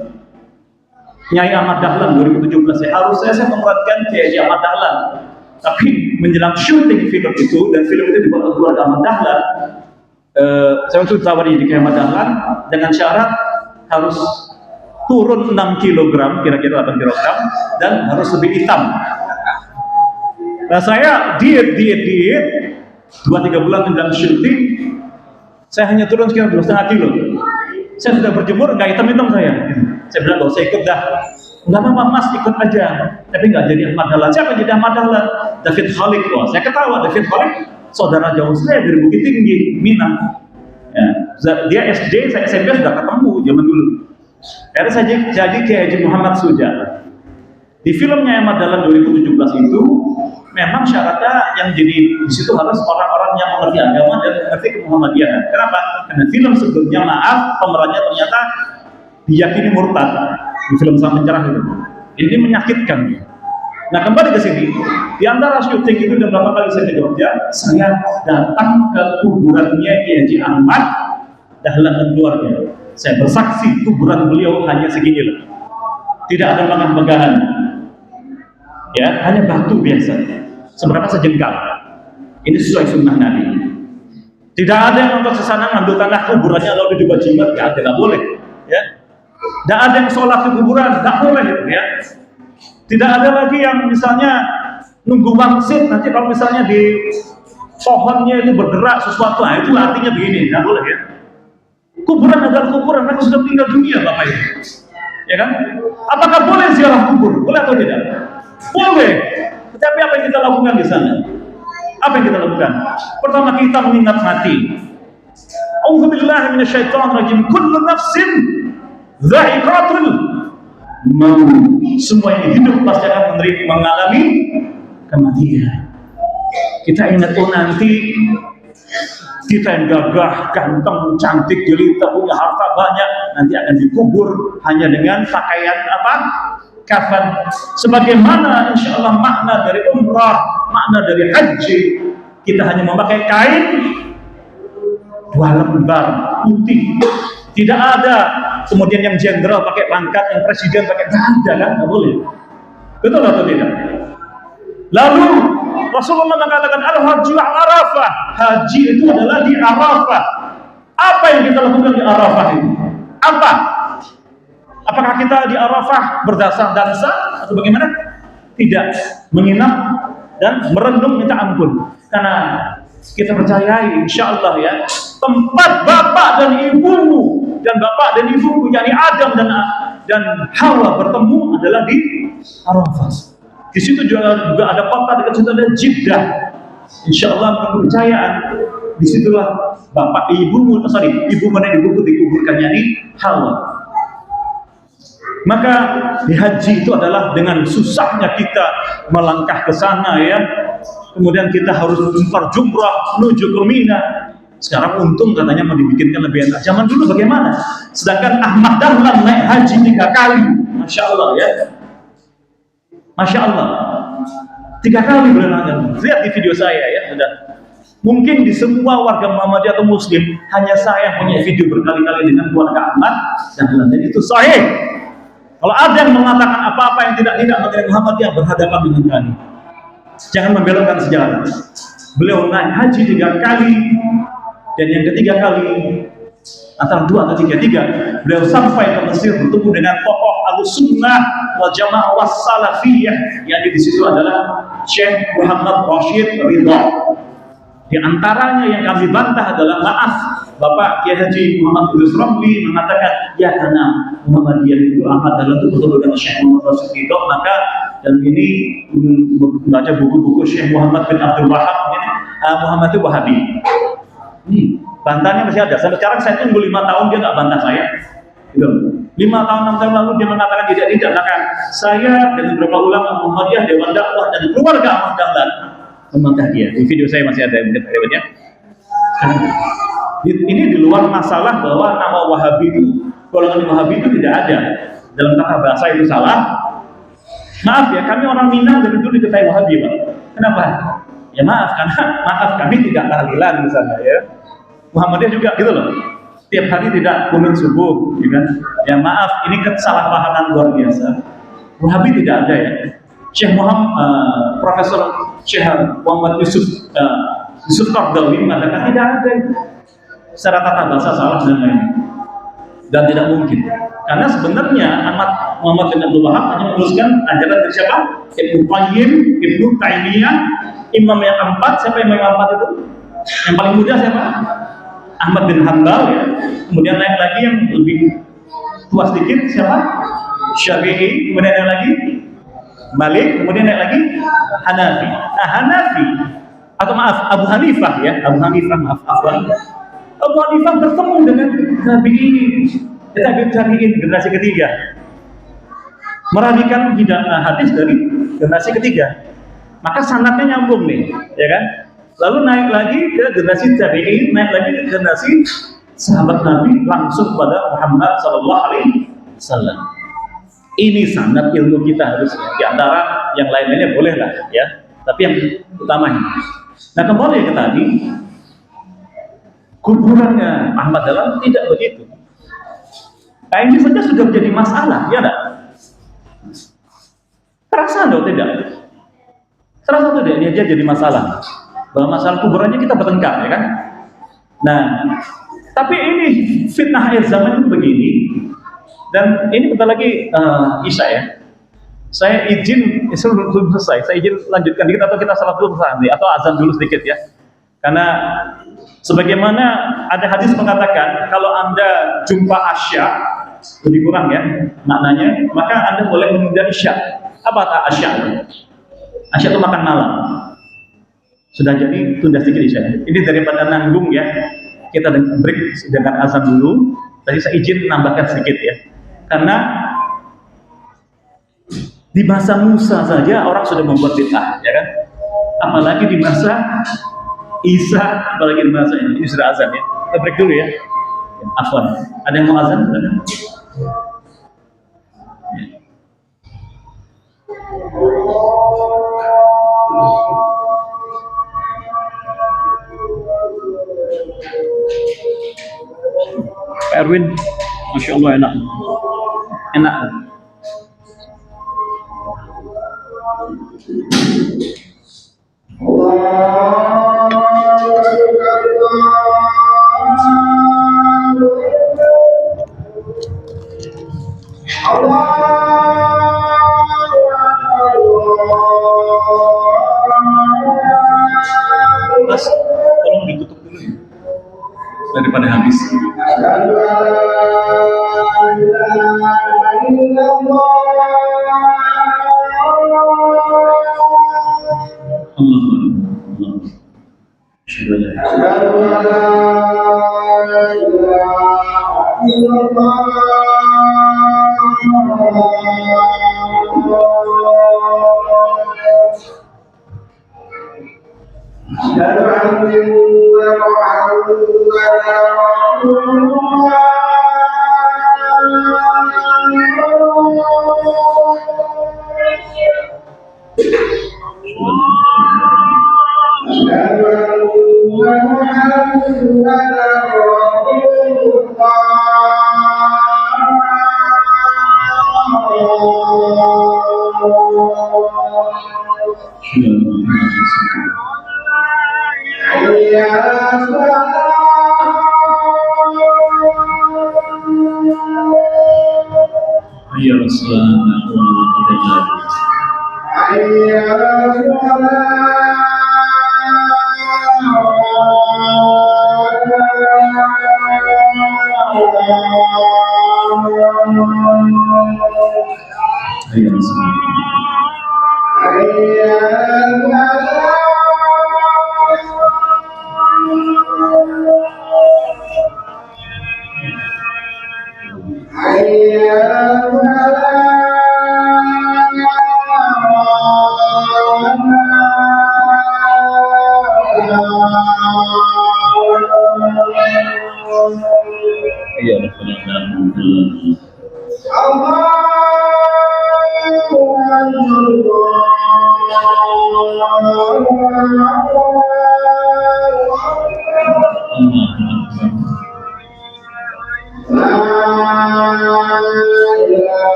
Nyai Ahmad Dahlan 2017. Harusnya saya memerankan Kiai Haji Ahmad Dahlan. Tapi menjelang syuting film itu, dan film itu dibuat oleh keluarga Ahmad Dahlan, saya untuk tawari di Ahmad Dahlan dengan syarat harus turun 6 kg, kira-kira 8 kg, dan harus lebih hitam. Nah saya diet 2-3 bulan menjelang syuting, saya hanya turun sekitar 2,5 kilo. Saya sudah berjemur, nggak hitam saya. Saya bilang nggak usah ikut dah. Nggak apa-apa mas, ikut aja. Tapi nggak jadi Ahmad Dahlan. Siapa yang jadi Ahmad Dahlan? David Khalik. Wah, saya ketawa. David Khalik saudara jauh saya dari Bukit Tinggi, Minang. Ya, dia SD, saya SMP sudah ketemu zaman dulu. Akhirnya saya jadi Kiai Haji Muhammad Suja. Di filmnya Ahmad Dahlan 2017 itu, memang syaratnya yang jadi di situ harus orang-orang yang mengerti agama dan mengerti kemuhammadiyahan. Kenapa? Karena film sebelumnya, maaf, pemerannya ternyata diyakini murtad. Di film Sang Pencerah itu, ini menyakitkan. Nah kembali ke sini, di antara syuting itu dan berapa kali saya ke Jogja, saya datang ke kuburannya Kiai Haji Ahmad Dahlan dan keluarga. Saya bersaksi kuburan beliau hanya segini lah, tidak ada megah-megahan, ya hanya batu biasa, seberapa sejengkal. Ini sesuai sunnah Nabi. Tidak ada yang untuk sesana ngambil tanah kuburannya lalu dibuat jimat, nggak boleh, ya. Tidak ada yang sholat di kuburan, tidak boleh ya. Tidak ada lagi yang misalnya nunggu wangsit, nanti kalau misalnya di pohonnya itu bergerak sesuatu, nah itu artinya begini, tidak boleh ya. Kuburan adalah kuburan, mereka sudah meninggal dunia Bapak Ibu, ya kan? Apakah boleh ziarah kubur? Boleh atau tidak? Boleh. Tetapi apa yang kita lakukan di sana? Apa yang kita lakukan? Pertama kita mengingat mati. A'udzubillahi minasyaitonirrajim. Kullu nafsin dha'iqatul maut. Semua yang hidup pasti akan mengalami kematian. Kita ingat nanti kita yang gagah, ganteng, cantik, jelita, punya harta banyak, nanti akan dikubur hanya dengan pakaian apa? Kafan. Sebagaimana insya Allah makna dari umrah, makna dari haji, kita hanya memakai kain 2 lembar putih. Tidak ada kemudian yang jenderal pakai pangkat, yang presiden pakai, tidak kan? Tidak boleh. Betul atau tidak? Lalu Rasulullah mengatakan al-haji al-arafah. Haji itu adalah di Arafah. Apa yang kita lakukan di Arafah itu? Apa? Apakah kita di Arafah berdasar dansa atau bagaimana? Tidak. Menginap dan merenung minta ampun. Karena kita percayai insya Allah ya, tempat bapak dan ibumu dan bapak dan ibumu, yakni Adam dan dan Hawa bertemu adalah di Arafah. Di situ juga ada kota dekat situ, ada Jeddah. Insya Allah kepercayaan disitulah ibu mana ibuku dikuburkannya di Hawa. Maka di haji itu adalah dengan susahnya kita melangkah ke sana ya. Kemudian kita harus berjumrah menuju ke Mina. Sekarang untung katanya mau dibikinkan lebih enak. Zaman dulu bagaimana? Sedangkan Ahmad Dahlan naik haji 3 kali. Masya Allah ya. Masya Allah. 3 kali beliau. Lihat di video saya ya. Sudah. Mungkin di semua warga Muhammadiyah atau Muslim hanya saya yang punya video berkali-kali dengan keluarga Ahmad Dahlan. Dan itu sahih. Kalau ada yang mengatakan apa-apa yang tidak mengenai Muhammadiyah, berhadapan dengan kami. Jangan membelokkan sejarah. Beliau naik haji 3 kali, dan yang ketiga kali, antara 2 atau 3, beliau sampai ke Mesir bertemu dengan tokoh Ahlussunnah wal Jamaah was Salafiyah, yang di situ adalah Syekh Muhammad Rashid Ridha. Di antaranya yang kami bantah adalah, maaf, Bapak Kiai Haji Muhammad Idris Ramli mengatakan, ya karena Muhammadiyah itu Ahmad Dahlan itu betul dengan Syekh Muhammad Rashid Ridha, maka dan ini membaca buku-buku Syekh Muhammad bin Abdul Wahab ini, Muhammad itu Wahabi. Ini bantahannya masih ada. Sampai sekarang saya tunggu 5 tahun dia nggak bantah saya. Gitu. 5 tahun 6 tahun lalu dia mengatakan tidak. Bahkan saya dengan beberapa ulama Muhammadiyah, Dewan Dakwah dan keluarga Ahmad Dahlan membantah dia. Di video saya masih ada mungkin ya. Ini di luar masalah bahwa nama Wahabi itu, golongan Wahabi itu tidak ada dalam tata bahasa, itu salah. Maaf ya, kami orang Minang dari dulu diketahui Wahabi, Pak. Kenapa? Ya maaf, karena kami tidak tahlilan misalnya ya. Muhammadiyah juga gitu loh. Tiap hari tidak kunut subuh, ya kan? Ya maaf, ini kesalahpahaman luar biasa. Wahabi tidak ada ya. Syekh Muhammad, Profesor Syekh Muhammad Yusuf Qardawi mengatakan tidak ada. Secara tata bahasa salah dan lain. Dan tidak mungkin. Karena sebenarnya Muhammad bin Abdul Wahab hanya meneruskan ajaran dari siapa? Ibnu Qayyim, Ibnu Taimiyah, imam yang keempat. Siapa imam yang keempat itu? Yang paling muda siapa? Ahmad bin Hanbal ya. Kemudian naik lagi yang lebih tua sedikit siapa? Syafi'i. Kemudian naik lagi Malik. Kemudian naik lagi Hanafi. Nah, Hanafi atau maaf Abu Hanifah ya. Abu Hanifah maaf Abu Hanifah bertemu dengan tabi'in generasi ketiga, merawikan hadis dari generasi ketiga. Maka sanadnya nyambung nih, ya kan? Lalu naik lagi ke generasi tabi'in, naik lagi ke generasi sahabat Nabi langsung pada Muhammad sallallahu alaihi wasallam. Ini sanad ilmu kita harusnya. Di antara yang lain-lainnya boleh lah, ya. Tapi yang utama ini. Nah, kembali ke tadi, kuburannya Ahmad Dahlan tidak begitu. Nah, ini saja sudah menjadi masalah, ya enggak? Terasa atau tidak? Terasa atau tidak? Ini aja jadi masalah. Bahwa masalah kuburannya kita bertengkar, ya kan? Nah, tapi ini fitnah akhir zaman itu begini. Dan ini bentar lagi Isya ya. Saya izin, belum selesai. Saya izin lanjutkan dikit atau kita salat dulu atau azan dulu sedikit ya. Karena sebagaimana ada hadis mengatakan kalau Anda jumpa Asya lebih kurang ya maknanya, maka Anda boleh menunda Isya. Apa kata Asya? Asya itu makan malam. Sudah jadi tunda sedikit Isya. Ini daripada nanggung ya. Kita break dengan azan dulu. Tadi saya izin menambahkan sedikit ya. Karena di masa Musa saja orang sudah membuat bid'ah, ya kan? Apalagi di masa Isa, apalagi di masa ini sudah azan ya. Kita break dulu ya. Afwan. Ada yang mau azan? Ada? Pak Erwin, Masya Allah enak. Enak. Mas, tolong ditutup dulu ya, daripada habis.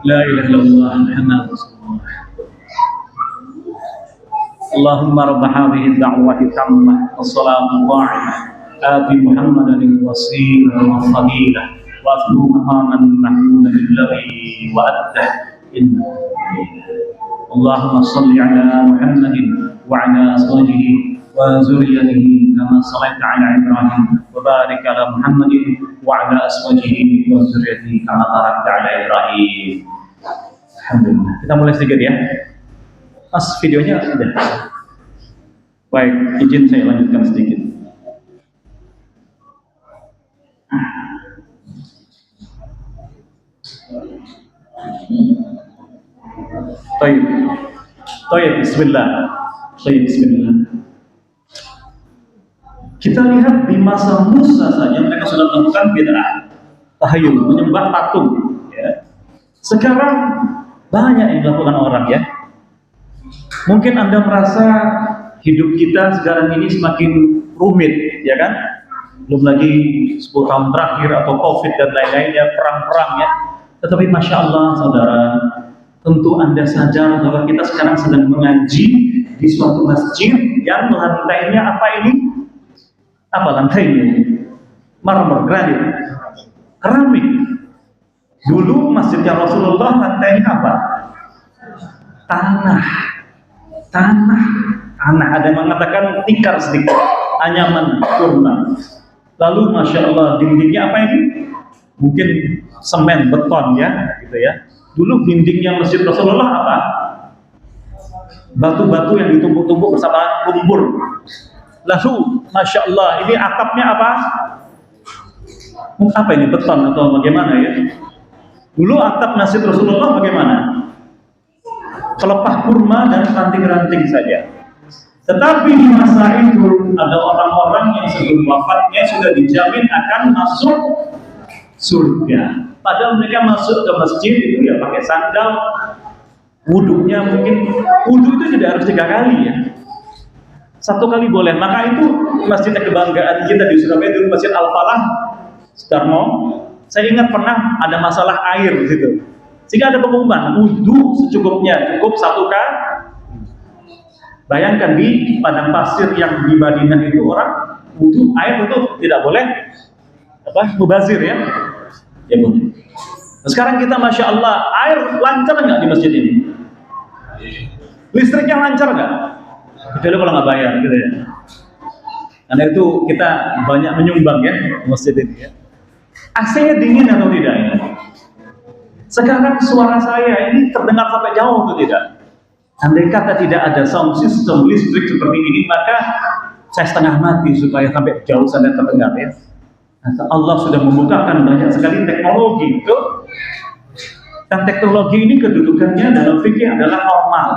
La ilaha illallah Muhammadur Rasulullah. Allahumma rabb hadhihi ad-da'wati tammah was-salatu qa'imah ati Muhammadan al-wasilah wal fadilah wa atlu maqaman mahmudan alladhi wa'addah inna Allahumma salli ala Muhammadin wa ala azwajihi wa zurriyyatihi kama sallaita ala Ibrahim wa barik ala Muhammadin wa ala azwajihi wa zurriyyatihi kama barakta ala Ibrahim. Alhamdulillah. Kita mulai sedikit ya. Mas, videonya sudah. Baik, izin saya lanjutkan sedikit. Baik, bismillah. Bismillah. Kita lihat di masa Musa saja mereka sudah melakukan bid'ah, tahayul, menyembah patung. Ya. Sekarang banyak yang dilakukan orang ya. Mungkin Anda merasa hidup kita sekarang ini semakin rumit, ya kan? Belum lagi 10 tahun terakhir atau COVID dan lain-lainnya, perang-perang ya. Tetapi Masya Allah saudara, tentu Anda sadar bahwa kita sekarang sedang mengaji di suatu masjid yang lantainya apa ini? Apa lantainya? Marmer, granit, keramik. Dulu masjidnya Rasulullah lantainya apa? Tanah. Ada yang mengatakan tikar sedikit, anyaman kurma. Lalu Masya Allah dindingnya apa ini? Mungkin semen, beton ya, gitu ya. Dulu dindingnya masjid Rasulullah apa? Batu-batu yang ditumpuk-tumpuk bersama lumpur. Lalu Masya Allah ini atapnya apa? Apa ini, beton atau bagaimana ya? Dulu atap masjid Rasulullah bagaimana? Pelepah kurma dan ranting-ranting saja. Tetapi di masa itu ada orang-orang yang sebelum wafatnya sudah dijamin akan masuk surga. Padahal mereka masuk ke masjid itu ya pakai sandal, wudhunya mungkin wudhu itu tidak harus 3 kali ya. 1 kali boleh. Maka itu masjid kebanggaan kita di Surabaya itu Masjid Al-Falah Sudarmo. Saya ingat pernah ada masalah air di situ. Sehingga ada pengumuman wudhu secukupnya, cukup 1 kali. Bayangkan di padang pasir yang di Madinah itu orang wudhu air itu tidak boleh mubazir ya. Ya boleh. Nah, sekarang kita Masya Allah air lancar nggak di masjid ini? Listriknya lancar nggak? Kecuali kalau nggak bayar gitu ya. Karena itu kita banyak menyumbang ya masjid ini ya. AC-nya dingin atau tidak ini? Sekarang suara saya ini terdengar sampai jauh atau tidak? Andai kata tidak ada sound system listrik seperti ini, maka saya setengah mati supaya sampai jauh sana terdengar ya. Allah sudah membukakan banyak sekali teknologi itu, dan teknologi ini kedudukannya dalam fikih adalah normal.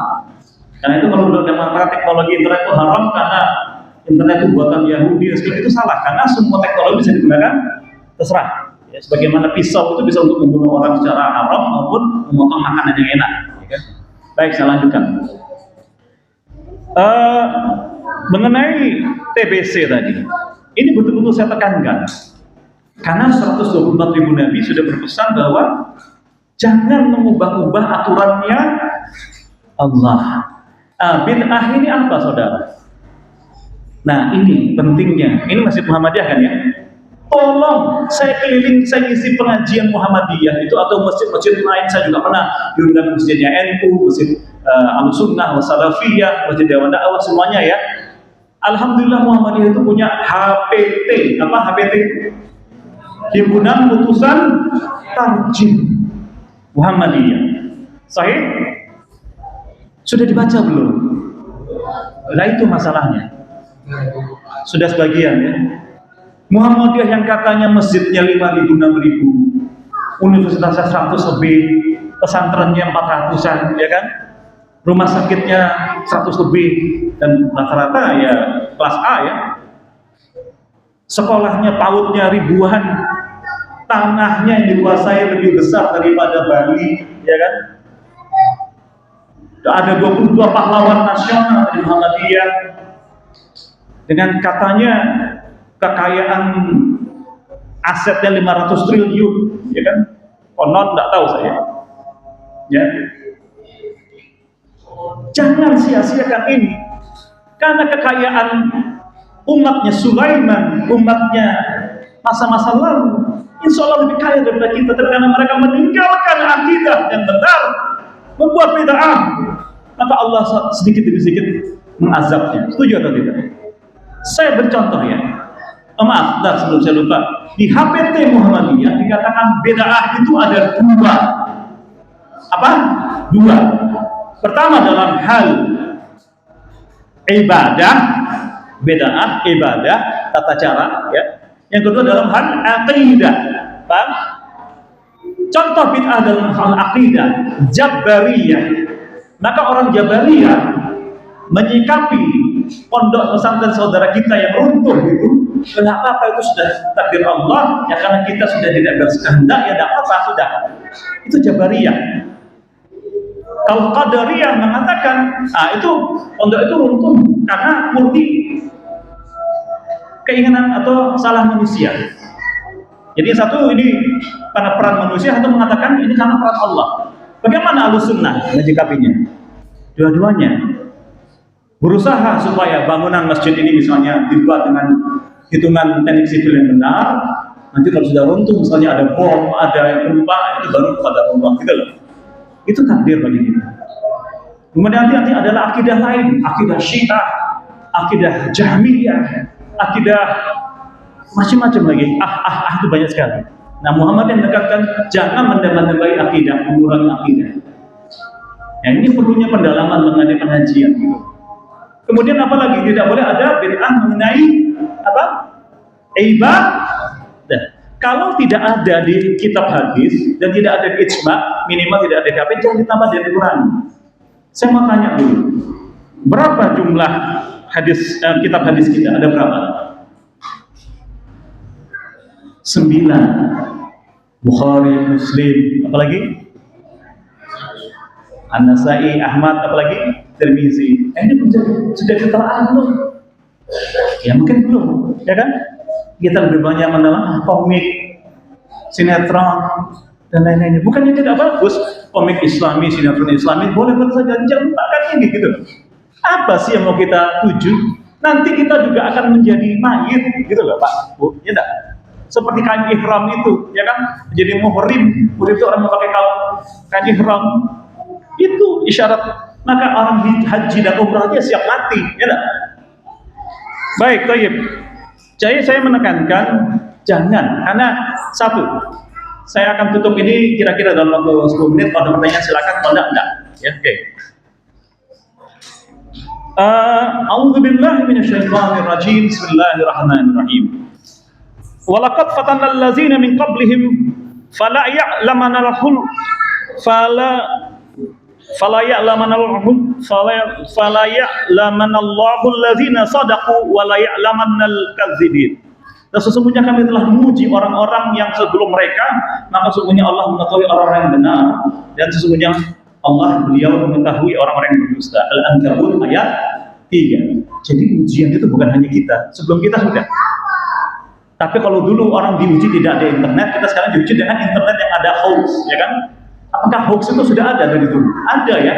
Karena itu kalau udah mengatakan teknologi internet itu haram karena internet itu buatan Yahudi, itu salah, karena semua teknologi bisa digunakan terserah. Ya, sebagaimana pisau itu bisa untuk membunuh orang secara haram maupun memotong makanan yang enak. Ya kan? Baik, saya lanjutkan. Mengenai TBC tadi, ini betul-betul saya tekankan. Karena 124.000 Nabi sudah berpesan bahwa jangan mengubah-ubah aturannya Allah. Bid'ah ini apa, saudara? Nah, ini pentingnya. Ini Masjid Muhammadiyah kan ya? Tolong, saya keliling, saya isi pengajian Muhammadiyah itu atau masjid-masjid lain. Saya juga pernah diundang masjidnya NU, masjid Al-Sunnah, Salafiyah, masjid Dewan Dakwah, semuanya ya. Alhamdulillah Muhammadiyah itu punya HPT. Apa HPT? Himpunan Putusan Tarjih Muhammadiyah. Sahih? Sudah dibaca belum? Nah, itu masalahnya. Sudah sebagian ya. Muhammadiyah yang katanya masjidnya 5.000, 6.000, universitasnya 100 lebih, pesantrennya 400-an, ya kan? Rumah sakitnya 100 lebih, dan rata-rata ya kelas A ya. Sekolahnya PAUD-nya ribuan, tanahnya yang dikuasai lebih besar daripada Bali, ya kan? Ada 22 pahlawan nasional di Muhammadiyah dengan katanya kekayaan asetnya 500 triliun, ya kan? Konon nggak tahu saya. Ya. Jangan sia-siakan ini, karena kekayaan umatnya Sulaiman, umatnya masa-masa lalu, insya Allah lebih kaya daripada kita, karena mereka meninggalkan akidah yang benar, membuat bid'ah, maka Allah sedikit demi sedikit mengazabnya. Setuju atau tidak? Saya bercontoh ya. Maaf, sebelum saya lupa, di HPT Muhammadiyah dikatakan bid'ah itu ada dua. Apa? Dua. Pertama dalam hal ibadah, bid'ah ibadah, tata cara, ya. Yang kedua dalam hal aqidah. Paham? Contoh bid'ah dalam hal aqidah, Jabariyah. Maka orang Jabariyah menyikapi pondok pesantren saudara kita yang runtuh itu, kenapa apa itu sudah takdir Allah, ya karena kita sudah tidak berkehendak, ya tidak apa sudah. Itu Jabariyah. Kalau Qadariyah mengatakan, itu pondok itu runtuh karena murni keinginan atau salah manusia. Jadi satu ini karena peran manusia, atau mengatakan ini karena peran Allah. Bagaimana Ahlussunnah menyikapinya? Dua-duanya berusaha supaya bangunan masjid ini misalnya dibuat dengan hitungan teknik sipil yang benar. Nanti kalau sudah runtuh, misalnya ada bom, ada gempa, itu baru pada rumah gitu loh. Itu takdir bagi kita. Kemudian nanti adalah akidah lain, akidah Syiah, akidah Jahmiyah, akidah macam-macam lagi. Itu banyak sekali. Nah, Muhammad yang menekankan jangan mendamai akidah, mengurangi akidah. Nah, ini perlunya pendalaman mengenai pengajian. Gitu. Kemudian apa lagi? Tidak boleh ada bid'ah mengenai apa? Ibadah. Kalau tidak ada di kitab hadis dan tidak ada di ijma, minimal tidak ada di KP, jangan ditambah dan dikurangi. Saya mau tanya dulu, berapa jumlah hadis kitab hadis kita? Ada berapa? 9. Bukhari, Muslim, apalagi? An-Nasai, Ahmad, apalagi? Tirmizi. Ini sudah keterangan belum? Ya mungkin belum, ya kan? Kita lebih banyak menelaah komik, sinetron, dan lain-lainnya. Bukannya tidak bagus, komik Islami, sinetron Islami, boleh-boleh saja, jangan lupakan ini gitu. Apa sih yang mau kita tuju? Nanti kita juga akan menjadi mayit, gitu loh Pak, Bu, ya enggak? Seperti kain ihram itu, ya kan? Menjadi muhrim itu orang memakai kain ihram. Itu isyarat, maka orang haji dan umrahnya siap mati, ya enggak? Baik, thayyib. Jadi saya menekankan jangan, karena satu, saya akan tutup ini kira-kira dalam waktu 10 menit. Kalau ada pertanyaan silakan, kalau enggak. Ya, oke. A'udzu billahi minasyaitonir rajim. Bismillahirrahmanirrahim. Walaqad fatanna allazina min qablihim fala ya'lamanal fala fala ya'lamanal fala ya'lamanallahu allazina sadaqu wa la ya'lamannal kadzibin. Dan sesungguhnya kami telah menguji orang-orang yang sebelum mereka, maka sesungguhnya Allah mengetahui orang-orang yang benar, dan sesungguhnya Allah beliau mengetahui orang-orang yang berdusta. Al-Ankabut ayat 3. Jadi ujian itu bukan hanya kita, sebelum kita sudah. Tapi kalau dulu orang diuji tidak ada internet, kita sekarang diuji dengan internet yang ada hoax, ya kan? Apakah hoax itu sudah ada dari dulu? Ada ya.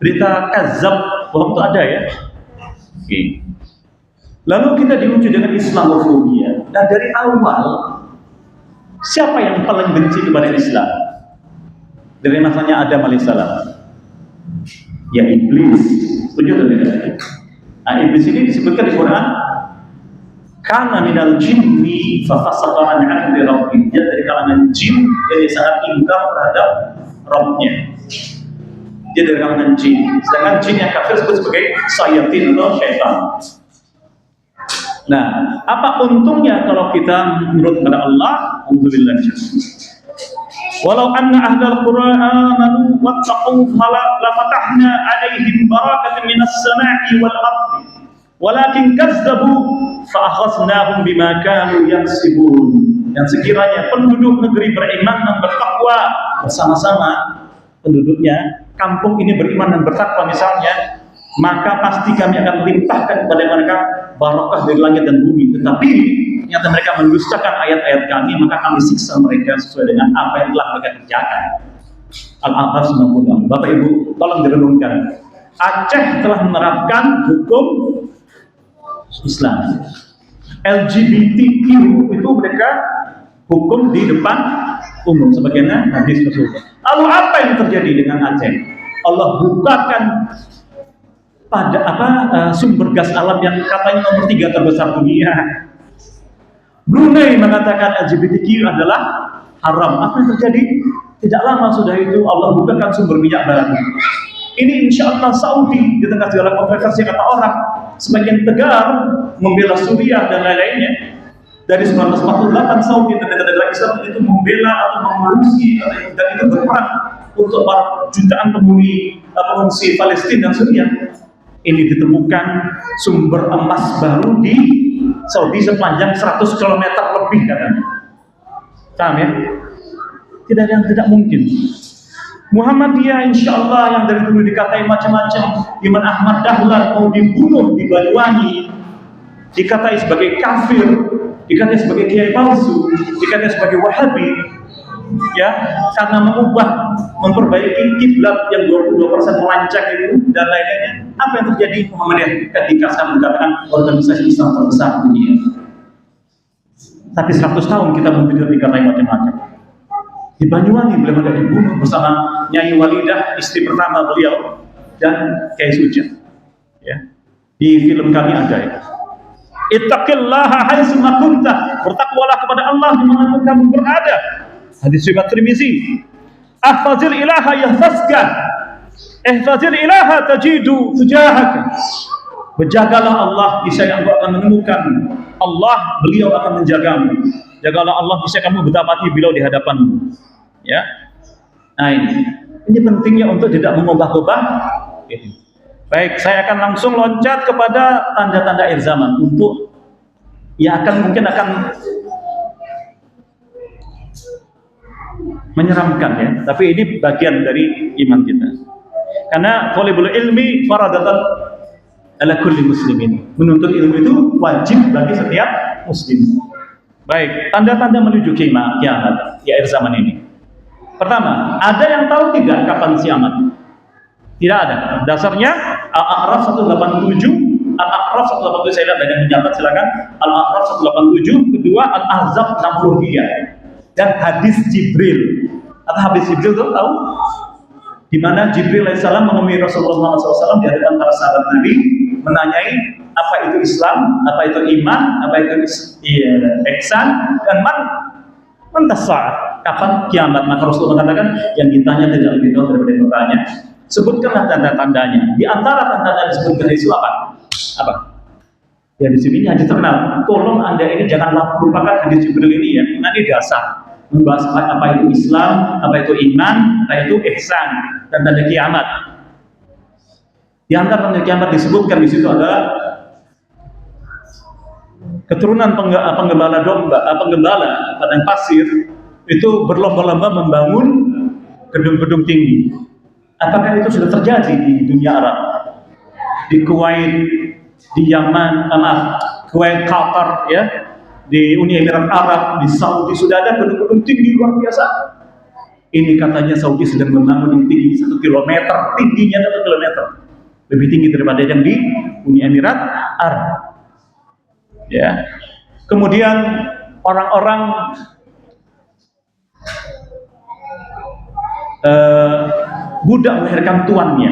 Berita kazab bohong itu ada ya. Oke. Lalu kita diuji dengan Islamofobia. Dan dari awal, siapa yang paling benci kepada Islam? Dari masanya Adam alaihissalam, ya iblis. Setuju atau tidak? Nah, iblis ini disebutkan di Quran, kana minal jinni fa fasaqa an amri rabbih. Dia dari kalangan jin, jadi sangat ingkar terhadap Rabbnya. Dia dari kalangan jin. Sedangkan jin yang kafir disebut sebagai syayatin atau syaitan. Nah, apa untungnya kalau kita menurut kepada Allah? Alhamdulillah. Walau anna ahlal qura amanu wattaqu la fatahna 'alaihim barakatin minas sama'i wal ardi walakin kazzabu fa akhadnahum bima kanu yaksibun. Dan sekiranya penduduk negeri beriman dan bertakwa bersama-sama, penduduknya kampung ini beriman dan bertakwa misalnya, maka pasti kami akan limpahkan kepada mereka barakah dari langit dan bumi. Tetapi ternyata mereka mendustakan ayat-ayat kami, maka kami siksa mereka sesuai dengan apa yang telah mereka kerjakan. Al-A'raf 96. Bapak Ibu, tolong direnungkan. Aceh telah menerapkan hukum Islam. LGBTQ itu mereka hukum di depan umum, sebagaimana hadis Rasulullah. Lalu apa yang terjadi dengan Aceh? Allah bukakan pada sumber gas alam yang katanya nomor 3 terbesar dunia. Brunei mengatakan LGBTQ adalah haram. Apa yang terjadi? Tidak lama sudah itu Allah bukakan sumber minyak baru. Ini insya Allah Saudi di tengah segala kontroversi kata orang sebagian tegar membela Suriah dan lain-lainnya. Dari 1948 Saudi dan negara-negara Islam itu membela atau mengurusi dan itu berperang untuk para jutaan pengungsi Palestina dan Suriah. Ini ditemukan sumber emas baru di Saudi sepanjang 100 km lebih katanya. Paham ya? Tidak ada yang tidak mungkin. Muhammadiyah insya Allah yang dari dulu dikatai macam-macam, Iman Ahmad Dahlan mau dibunuh di Banyuwangi, dikatai sebagai kafir, dikatai sebagai kiai palsu, dikatai sebagai Wahabi, ya, karena memperbaiki kiblat yang 22% melancak itu dan lain-lainnya. Apa yang terjadi? Muhammadiyah ketika sekarang mengatakan organisasi Islam terbesar di dunia. Tapi 100 tahun kita memikir dikatai macam-macam. Di Banyuwangi beliau ada dibunuh bersama Nyai Walidah, istri pertama beliau, dan Kiai Suja. Ya. Di film kami ada ya. Ittaqillaha haitsu ma kunta. Bertakwalah kepada Allah di mana pun kamu berada. Hadis riwayat Tirmizi. Ahfazil ilaha yahfazka. Ihfazil ilaha tajidu tujahaka. Berjagalah Allah, niscaya engkau akan menemukan Allah, beliau akan menjagamu. Jagalah Allah, niscaya kamu berdapati beliau di hadapanmu. Ya. Nah ini pentingnya untuk tidak mengubah-ubah. Baik, saya akan langsung loncat kepada tanda-tanda akhir zaman untuk yang mungkin akan menyeramkan ya, tapi ini bagian dari iman kita. Karena thalibul ilmi faradatan ala kulli muslimin. Menuntut ilmu itu wajib bagi setiap muslim. Baik, tanda-tanda menuju kiamat di akhir zaman ini. Pertama, ada yang tahu tidak kapan kiamat? Tidak ada. Dasarnya Al-A'raf 187, Al-A'raf 187 saya lihat ada yang mencatat, silakan. Al-A'raf 187, kedua Al-Ahzab 63. Dan hadis Jibril. Atau hadis Jibril itu tahu? Di mana Jibril alaihissalam menemui Rasulullah SAW di hadapan para sahabat Nabi, menanyai apa itu Islam, apa itu iman, apa itu ihsan, dan man tasa'ah, kapan kiamat. Maka Rasulullah mengatakan yang ditanya tidak lebih tahu daripada yang bertanya. Sebutkanlah tanda-tandanya. Di antara tanda-tanda disebutkan itu apa? Apa? Ya di sini hadis terkenal. Tolong Anda ini jangan lupakan hadis Jibril ini ya. Nanti dasar membahas apa itu Islam, apa itu iman, apa itu ihsan, dan tanda kiamat. Di antara tanda kiamat disebutkan di situ adalah keturunan penggembala domba, penggembala padang pasir itu berlomba-lomba membangun gedung-gedung tinggi. Apakah itu sudah terjadi di dunia Arab? Di Kuwait, di Yaman, Kuwait, Qatar, ya, di Uni Emirat Arab, di Saudi sudah ada gedung-gedung tinggi luar biasa. Ini katanya Saudi sedang membangun yang tinggi 1 kilometer, tingginya 1 kilometer, lebih tinggi daripada yang di Uni Emirat Arab. Ya, kemudian orang-orang budak melahirkan tuannya.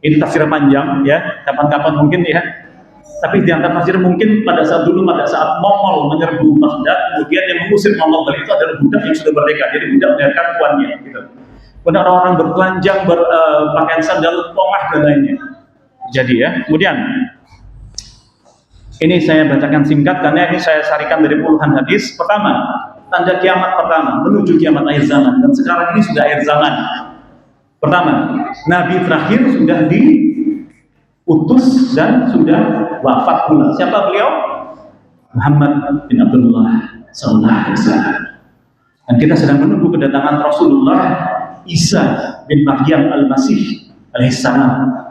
Ini tafsir panjang ya, kapan-kapan mungkin ya. Tapi di antara tafsir mungkin pada saat Mongol menyerbu Baghdad, kemudian yang mengusir Mongol itu adalah budak yang sudah merdeka. Jadi budak melahirkan tuannya. Gitu. Kemudian orang-orang bertelanjang, berpakaian sandal, tongah dan lainnya. Jadi ya, kemudian ini saya bacakan singkat karena ini saya sarikan dari puluhan hadis. Pertama, tanda kiamat pertama menuju kiamat akhir zaman, dan sekarang ini sudah akhir zaman. Pertama, Nabi terakhir sudah diutus dan sudah wafat pula. Siapa beliau? Muhammad bin Abdullah sallallahu alaihi wasallam. Dan kita sedang menunggu kedatangan Rasulullah Isa bin Maryam al-Masih alaihissalam.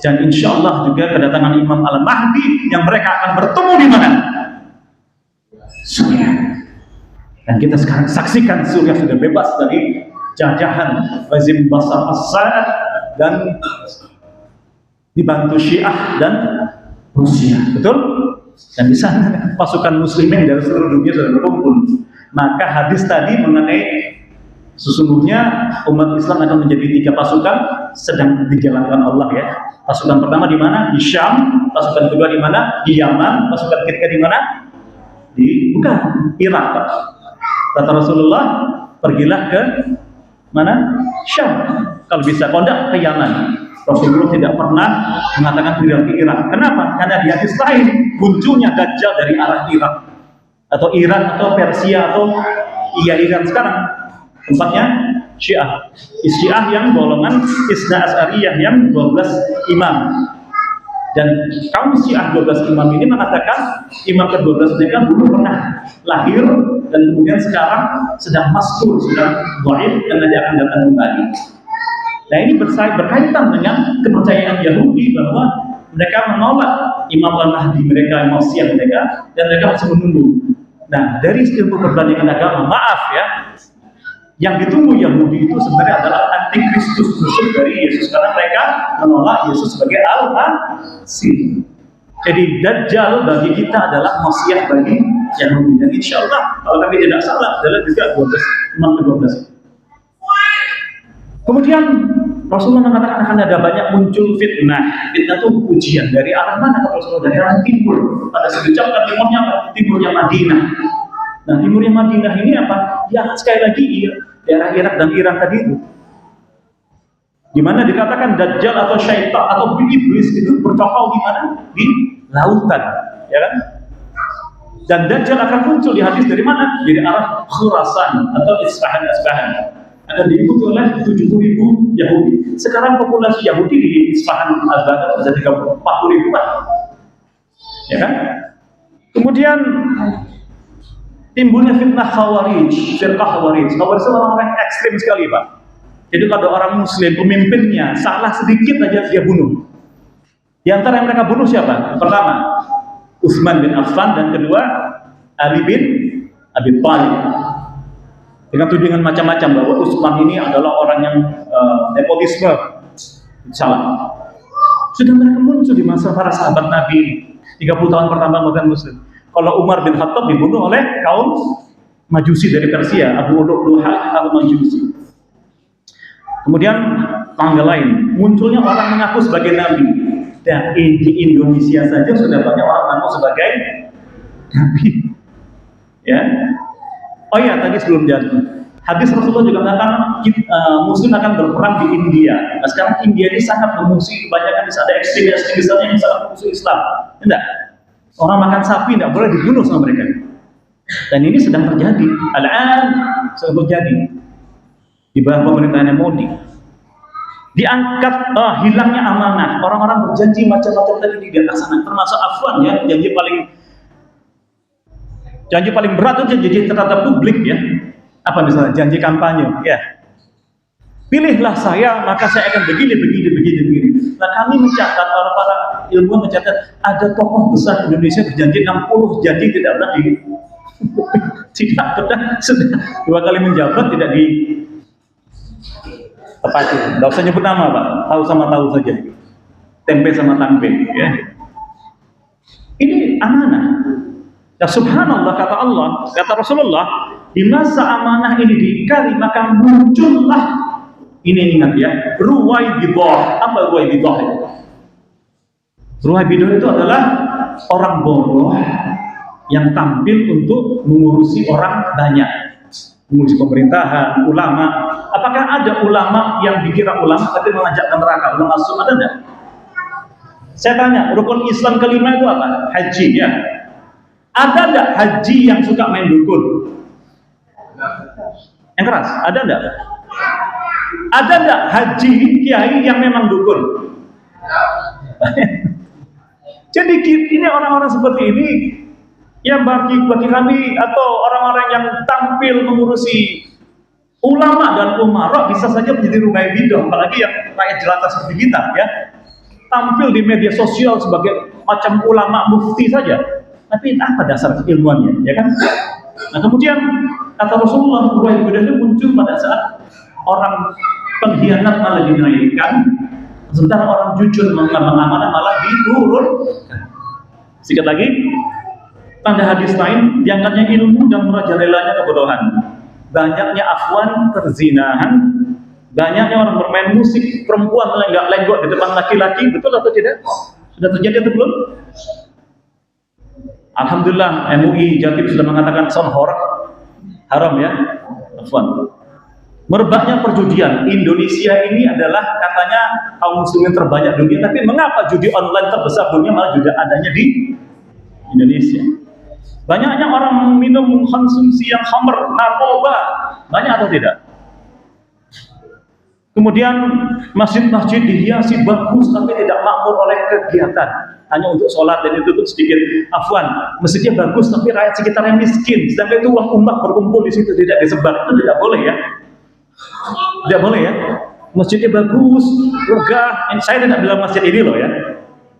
Dan insya Allah juga kedatangan Imam Al-Mahdi yang mereka akan bertemu di mana? Surga. Dan kita sekarang saksikan surga sudah bebas dari jajahan rezim Bashar al-Assad dan dibantu Syiah dan Rusia, betul? Dan di sana pasukan muslimin dari seluruh dunia sudah berkumpul. Maka hadis tadi mengenai sesungguhnya umat Islam akan menjadi 3 pasukan sedang dijalankan Allah ya. Pasukan pertama di mana? Di Syam. Pasukan kedua di mana? Di Yaman. Pasukan ketiga di mana? Bukan Irak. Kata Rasulullah, pergilah ke mana? Syam. Kalau bisa, kalau tidak ke Yaman. Rasulullah tidak pernah mengatakan pergilah ke Irak. Kenapa? Karena di hadis lain munculnya Dajjal dari arah Irak atau Iran atau Persia atau Iran sekarang. Tempatnya Syiah. Syiah yang golongan Isna As'ariyah yang 12 imam. Dan kaum Syiah 12 imam ini mengatakan imam ke-12 mereka dulu pernah lahir dan kemudian sekarang sedang mastur, sedang dhaif dan nanti akan datang kembali. Nah ini berkaitan dengan kepercayaan Yahudi bahwa mereka menolak Imam Al-Mahdi mereka, Masiah mereka, dan mereka masih menunggu. Nah dari ilmu perbandingan agama, maaf ya, yang ditunggu Yahudi itu sebenarnya adalah antikristus, musuh dari Yesus, karena mereka menolak Yesus sebagai Al-Masih. Jadi Dajjal bagi kita adalah Masiah bagi Yahudi, dan insya Allah kalau kami tidak salah adalah juga 12 ke-12. Kemudian Rasulullah mengatakan akan ada banyak muncul fitnah. Fitnah itu ujian dari arah mana? Rasulullah dari arah timur. Pada sebelumnya timurnya apa? Timurnya Madinah. Nah timurnya Madinah ini apa? Ya sekali lagi daerah Irak dan Iran tadi itu. Di mana dikatakan Dajjal atau syaitan atau iblis itu bercokol di mana? Di lautan, ya kan? Dan Dajjal akan muncul di hadis dari mana? Dari arah Khurasan atau Isfahan. Akan diikuti oleh 70.000 Yahudi. Sekarang populasi Yahudi di Isfahan Al-Baghdad sudah 40 ribuan, ya kan? Kemudian timbulnya fitnah Khawarij, firqah Khawarij. Khawarij itu orang-orang ekstrim sekali, Pak. Jadi kalau orang Muslim, pemimpinnya salah sedikit aja dia bunuh. Di antara yang mereka bunuh siapa? Pertama, Utsman bin Affan, dan kedua Ali bin Abi Thalib. Dengan tudingan macam-macam bahwa Utsman ini adalah orang yang nepotisme, salah. Sudah mereka muncul di masa para sahabat Nabi 30 tahun pertama bukan Muslim. Kalau Umar bin Khattab dibunuh oleh kaum Majusi dari Persia, Abu Lu'lu'ah al-Majusi. Kemudian tanggal lain, munculnya orang mengaku sebagai Nabi. Dan di Indonesia saja sudah banyak orang mengaku sebagai Nabi. Ya. Oh iya, tadi sebelum jatuh, hadis Rasulullah juga mengatakan Muslim akan berperang di India. Nah, sekarang India ini sangat memusuhi, kebanyakan ada ekstremis yang sangat memusuhi Islam. Tidak, orang makan sapi tidak boleh dibunuh sama mereka. Dan ini sedang terjadi, al-an sedang terjadi di bawah pemerintahan Modi. Diangkat hilangnya amanah, orang-orang berjanji macam-macam tadi tidak laksanakan, termasuk Afwan ya, janji paling berat itu janji terhadap publik ya. Apa misalnya janji kampanye ya, pilihlah saya maka saya akan begini. Nah, kami mencatat, orang para ilmuwan mencatat ada tokoh besar Indonesia berjanji 60 janji tidak pernah tidak pernah, sudah 2 kali menjabat tidak di tepati. Nggak usah nyebut nama Pak, tahu sama tahu saja, tempe sama tempe ya. Ini amanah ya, subhanallah, kata Allah, kata Rasulullah, di masa amanah ini diingkari maka muncullah, ini ingat ya, ruwaibidah. Apa ruwaibidah itu? Ruwaibidah itu adalah orang bodoh yang tampil untuk mengurusi orang banyak, mengurusi pemerintahan, ulama. Apakah ada ulama yang dikira ulama tapi mengajakkan neraka, ulama masuk, ada enggak? Saya tanya, rukun Islam kelima itu apa? Haji ya. Ada enggak haji yang suka main dukun? Yang keras, ada enggak? Ada enggak haji kiai yang memang dukun? Jadi ini orang-orang seperti ini yang bagi kami atau orang-orang yang tampil mengurusi ulama dan umara bisa saja menjadi ruwaibidah, apalagi yang rakyat jelata seperti kita ya, tampil di media sosial sebagai macam ulama mufti saja, tapi apa dasar keilmuannya ya kan? Nah, kemudian kata Rasulullah, ruwaibidah itu muncul pada saat orang pengkhianat malah dinaikkan, sementara orang jujur mengamanah malah diturunkan. Sedikit lagi, tanda hadis lain, diangkatnya ilmu dan merajalelanya kebodohan, banyaknya afwan perzinahan, banyaknya orang bermain musik, perempuan lenggak-lenggok di depan laki-laki, betul atau tidak? Sudah terjadi atau belum? Alhamdulillah MUI Jatim sudah mengatakan sound haram ya, afwan. Merebaknya perjudian, Indonesia ini adalah katanya kaum muslimin terbanyak dunia, tapi mengapa judi online terbesar dunia malah juga adanya di Indonesia? Banyaknya orang minum konsumsi yang khamr, narkoba, banyak atau tidak? Kemudian masjid-masjid dihiasi bagus tapi tidak makmur oleh kegiatan, hanya untuk sholat dan itu pun sedikit. Afwan, masjidnya bagus tapi rakyat sekitarnya miskin, sedangkan itu uang umat berkumpul di situ tidak disebar, itu tidak boleh ya. Tidak boleh ya. Masjidnya bagus, megah. Saya tidak bilang masjid ini loh ya,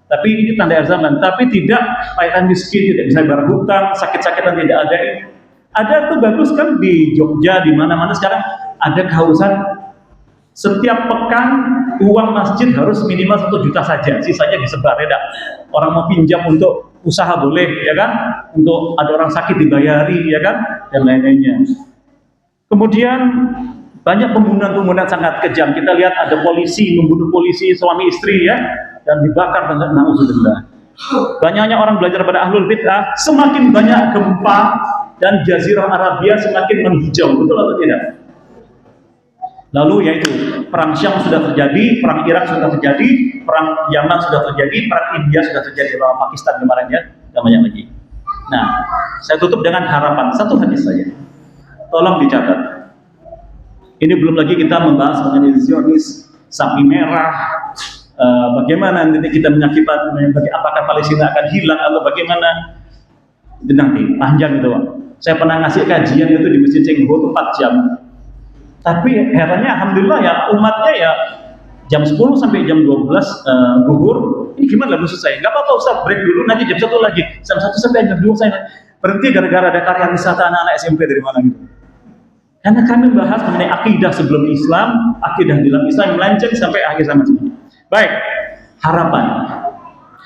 tapi ini tanda akhir zaman. Tapi tidak rakyat miskin, tidak bisa bayar hutang, sakit-sakitan tidak ada. Ada tuh bagus kan di Jogja, di mana-mana sekarang ada keharusan setiap pekan uang masjid harus minimal 1 juta saja, sisanya disebar ya. Orang mau pinjam untuk usaha boleh ya kan, untuk ada orang sakit dibayari ya kan, dan lain-lainnya. Kemudian banyak pembunuhan sangat kejam. Kita lihat ada polisi membunuh polisi suami istri ya, dan dibakar dengan na'udzubillah. Banyaknya orang belajar pada ahlul bid'ah, semakin banyak gempa dan jazirah Arabia semakin menghijau, betul atau tidak? Lalu yaitu perang Syam sudah terjadi, perang Irak sudah terjadi, perang Yaman sudah terjadi, perang India sudah terjadi, lawan Pakistan kemarin ya, dan banyak lagi. Nah, saya tutup dengan harapan satu hadis saja. Tolong dicatat. Ini belum lagi kita membahas mengenai Zionis, sapi merah, bagaimana nanti kita menyaksikan, apakah Palestina akan hilang atau bagaimana, itu nanti panjang itu. Saya pernah ngasih kajian itu di Masjid Cengho itu 4 jam. Tapi herannya alhamdulillah ya, umatnya ya jam 10 sampai jam 12 zuhur. Ini gimana lalu selesai? Enggak apa-apa Ustaz, break dulu, nanti jam 1 lagi. Jam 1 sampai jam 2 saya berhenti gara-gara ada karya wisata anak-anak SMP dari mana gitu. Karena kami bahas mengenai akidah sebelum Islam, akidah dalam Islam melenceng sampai akhir zaman ini. Baik, harapan,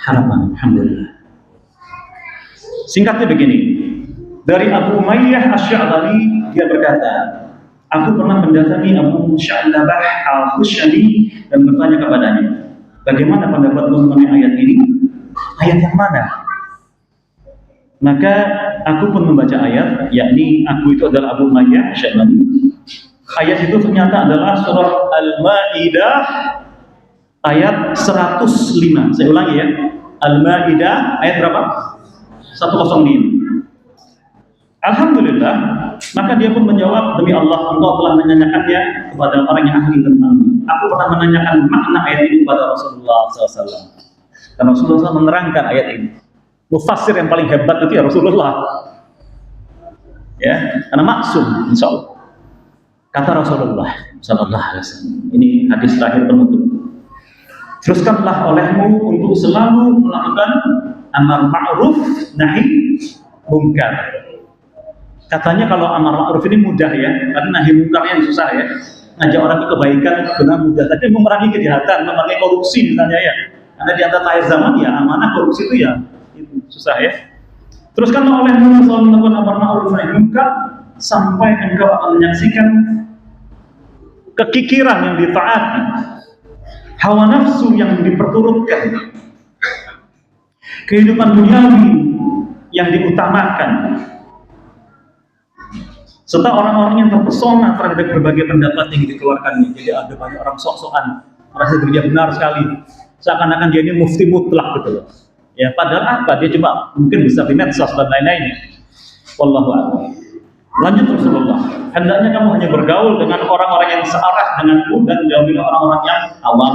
alhamdulillah. Singkatnya begini, dari Abu Umayyah Asy-Sya'rani dia berkata, aku pernah mendatangi Abu Sya'labah Al-Khushani dan bertanya kepadanya, bagaimana pendapatmu mengenai ayat ini? Ayat yang mana? Maka aku pun membaca ayat, yakni aku itu adalah Abu Umayyah Asy-Sya'rani. Ayat itu ternyata adalah surah Al-Maidah ayat 105. Saya ulangi ya. Al-Maidah ayat berapa? 105. Alhamdulillah, maka dia pun menjawab, demi Allah, engkau telah menanyakannya kepada orang yang ahli tentangnya. Aku pernah menanyakan makna ayat ini kepada Rasulullah SAW. Dan Rasulullah SAW menerangkan ayat ini. Mufassir yang paling hebat itu ya Rasulullah. Ya, karena maksum, insya Allah. Kata Rasulullah SAW, ini hadis terakhir penutup. Teruskanlah olehmu untuk selalu melakukan amar ma'ruf nahi munkar. Katanya kalau amar ma'ruf ini mudah ya, karena nahi munkarnya yang susah ya. Ngajak orang ke kebaikan benar mudah, tapi memerangi kejahatan, memerangi korupsi misalnya ya. Karena di antara akhir zaman ya amanah korupsi itu ya itu susah ya. Teruskanlah olehmu selalu melakukan amar ma'ruf nahi munkar sampai engkau akan menyaksikan kekikiran yang ditaati, hawa nafsu yang diperturutkan, kehidupan duniawi yang diutamakan, serta orang-orang yang terpesona terhadap berbagai pendapat yang dikeluarkannya. Jadi ada banyak orang sok-sokan merasa dirinya benar sekali, seakan-akan dia ini mufti mutlak gitu loh. Ya, padahal apa? Dia cuma mungkin bisa di medsos dan lain-lainnya. Wallahu a'lam. Lanjut Rasulullah, hendaknya kamu hanya bergaul dengan orang-orang yang searah denganmu dan jauhilah orang-orang yang awam.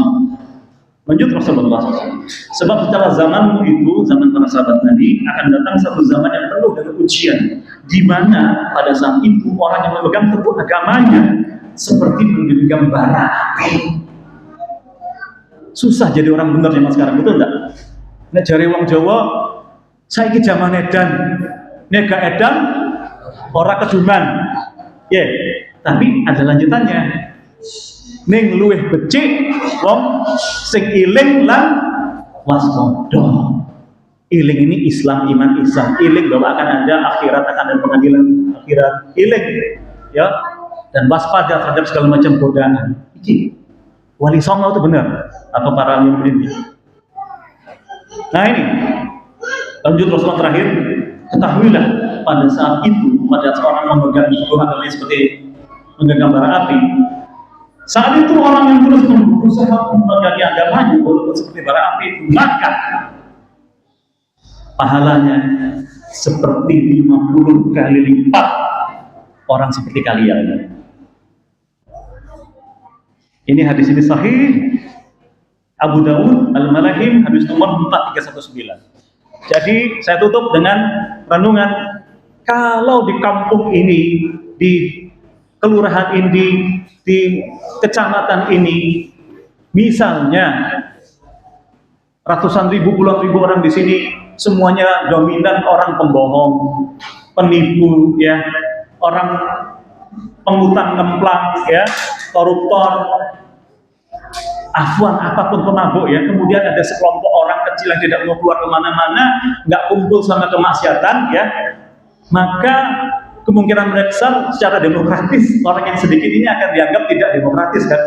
Lanjut Rasulullah SAW. Sebab setelah zamanmu itu, zaman para sahabat Nabi, akan datang satu zaman yang penuh dengan ujian, di mana pada saat itu orang yang memegang teguh agamanya seperti menggenggam bara api. Susah jadi orang benar zaman sekarang, betul enggak? Nek jare wong Jawa, saiki zaman edan, nek gak edan ora keduman. Ya, tapi ada lanjutannya. Ning luwih becik wong sing iling lan waspada. Iling ini Islam, iman Islam. Iling bahwa akan ada akhirat, akan ada pengadilan akhirat. Iling ya, dan waspada terhadap segala macam godaan. Iki wali songo itu benar atau para alim ini. Nah ini lanjut Rasulullah terakhir, ketahuilah pada saat itu, pada seorang memegang Tuhan adalah seperti menggenggam bara api. Saat itu orang yang terus berusaha menegakkan agamanya walaupun seperti bara api itu, maka pahalanya seperti 50 kali lipat orang seperti kalian. Ini hadis ini sahih Abu Dawud Al-Malahim hadis nomor 4319. Jadi saya tutup dengan renungan, kalau di kampung ini, di kelurahan ini, di kecamatan ini, misalnya ratusan ribu, puluhan ribu orang di sini, semuanya dominan orang pembohong, penipu, ya, orang pengutang ngemplang, ya, koruptor, afwan, apapun penabuk, ya. Kemudian ada sekelompok orang kecil yang tidak mau keluar kemana-mana, nggak kumpul sama kemaksiatan, ya, maka kemungkinan besar secara demokratis orang yang sedikit ini akan dianggap tidak demokratis, kan?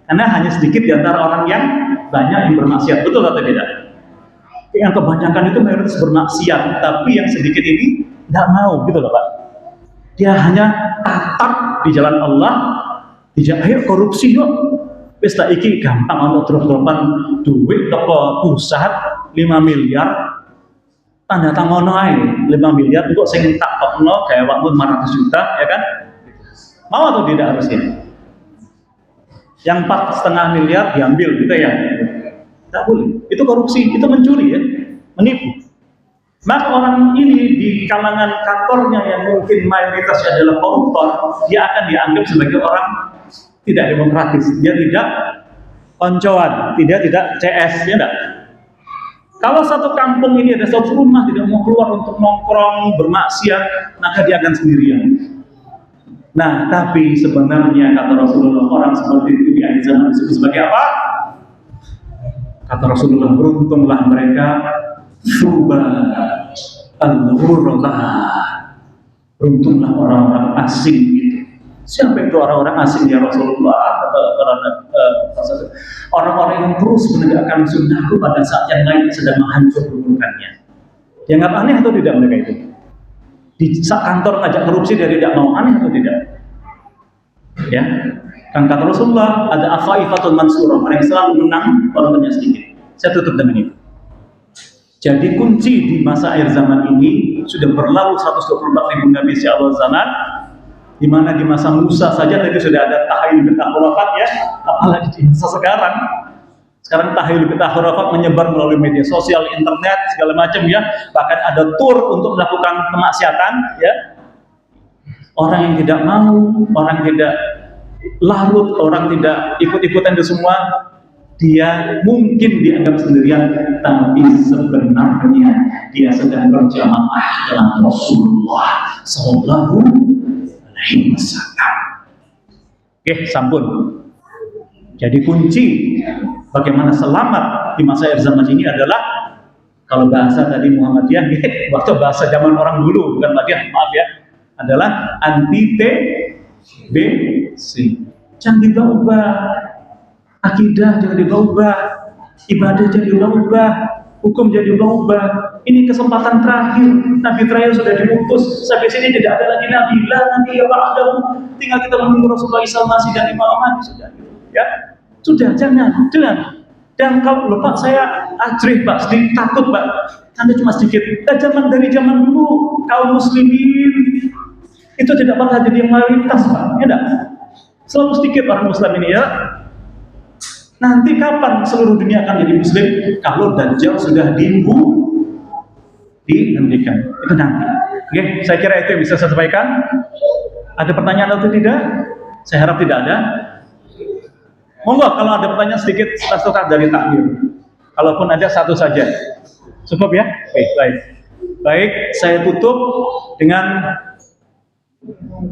Karena hanya sedikit di antara orang yang banyak yang bermaksiat, betul atau tidak? Yang kebanyakan itu mayoritas bermaksiat, tapi yang sedikit ini nggak mau, gitu loh Pak. Dia hanya taat di jalan Allah, tidak ayo korupsi yuk. Wis tak iki gampang untuk drop-dropan duit ke pusat 5 miliar, tanda tangan ae 5 miliar untuk sing tak tokno kayak waktu 500 juta, ya kan? Mau atau tidak harusnya? Yang 4,5 miliar diambil gitu ya? Tidak boleh. Itu korupsi, itu mencuri ya, menipu. Maka orang ini di kalangan kantornya yang mungkin mayoritasnya adalah koruptor, dia akan dianggap sebagai orang tidak demokratis. Dia tidak koncoan, tidak CS, ya enggak? Kalau satu kampung ini ada satu rumah tidak mau keluar untuk nongkrong, bermaksiat, maka dia akan sendirian. Nah, tapi sebenarnya kata Rasulullah, orang seperti itu di akhir zaman disebut sebagai apa? Kata Rasulullah, beruntunglah mereka, syuba al-ghurlah. Beruntunglah orang-orang asing itu. Siapa itu orang-orang asing ya Rasulullah? Orang-orang yang terus menegakkan sunnahku pada saat yang lain sedang menghancur-hancurkannya. Dianggap aneh atau tidak mereka itu? Di kantor ngajak korupsi dia tidak mau, aneh atau tidak? Ya, kan kata Rasulullah ada afaifatul mansurah, orang yang selalu menang walaupun sedikit. Saya tutup dengan itu. Jadi kunci di masa akhir zaman ini sudah berlalu 124 ribu nabi sejak awal zaman, di mana di masa Musa saja tadi sudah ada tahayyul bid'ah khurafat ya, apalagi di masa sekarang. Sekarang tahayyul bid'ah khurafat menyebar melalui media sosial, internet, segala macam ya. Bahkan ada tour untuk melakukan kemaksiatan ya. Orang yang tidak mau, orang tidak larut, orang tidak ikut-ikutan itu semua, dia mungkin dianggap sendirian, tapi sebenarnya dia sedang berjamaah dengan Rasulullah Sallallahu Alaihi Wasallam. Oke, sampun. Jadi kunci bagaimana selamat di masa akhir zaman ini adalah, kalau bahasa tadi Muhammadiyah, waktu bahasa zaman orang dulu, bukan Muhammadiyah, maaf ya, adalah anti-TBC. Jangan diubah. Akidah jangan diubah, ibadah jangan diubah, hukum jangan diubah. Ini kesempatan terakhir. Nabi terakhir sudah diutus. Sampai sini tidak ada lagi nabi. La nabi ya ba'dahu. Tinggal kita menunggu Rasulullah masih dan Imam Ahmad sudah. Ya, sudah jangan. Dan kalau lupa saya ajrih Pak, sedikit takut Pak. Anda cuma sedikit. Dari zaman dulu kaum muslimin itu tidak pernah jadi mayoritas Pak. Ya enggak? Selalu sedikit orang Muslim ini ya. Nanti kapan seluruh dunia akan jadi Muslim? Kalau Dajjal sudah dihentikan. Itu nanti. Oke, saya kira itu yang bisa saya sampaikan. Ada pertanyaan atau tidak? Saya harap tidak ada. Monggo kalau ada pertanyaan sedikit masukkan dari takmir. Kalaupun ada satu saja. Cukup ya? Oke, baik. Baik, saya tutup dengan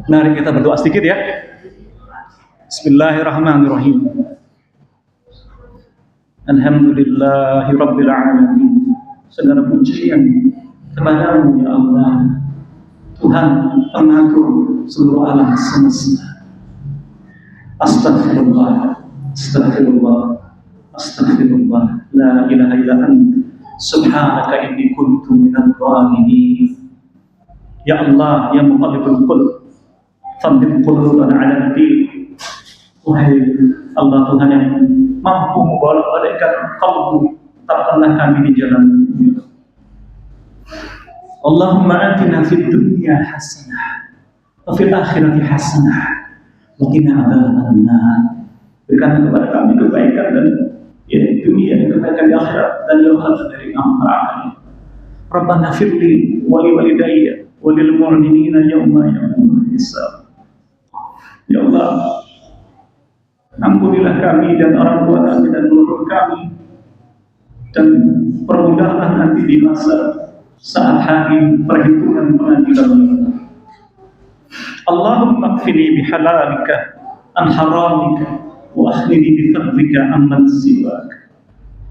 mari kita berdoa sedikit ya. Bismillahirrahmanirrahim. Alhamdulillahi Rabbil Alamin. Segala pujian kepadamu ya Allah, Tuhan pengatur seluruh alam semesta. Astagfirullah, la ilaha illa anta, subhanaka inni kuntu minadh dhalimin. Ya Allah, ya muqallibul qulub, tsabbit qulubana 'ala din. Wahai Allah, Tuhan yang mampu membolak-balikkan kalbu, tetapkanlah kami di jalan. Allahumma atina fid dunya hasanah wa fil akhirati hasanah wa qina adzabannar. Berikan kepada kami kebaikan dan ya dunia dan kebaikan di akhirat dan jauhkanlah dari neraka. Rabbana firli wa li walidayya wa lil mu'minina yawma yaqumul hisab. Ya Allah, ampunilah kami dan orang tua kami dan leluhur kami, dan permudahlah nanti di masa saat hari perhitungan pengadilan. Allahumma kfini bihalalika an haramika wa akhnini bifadlika amman siwak.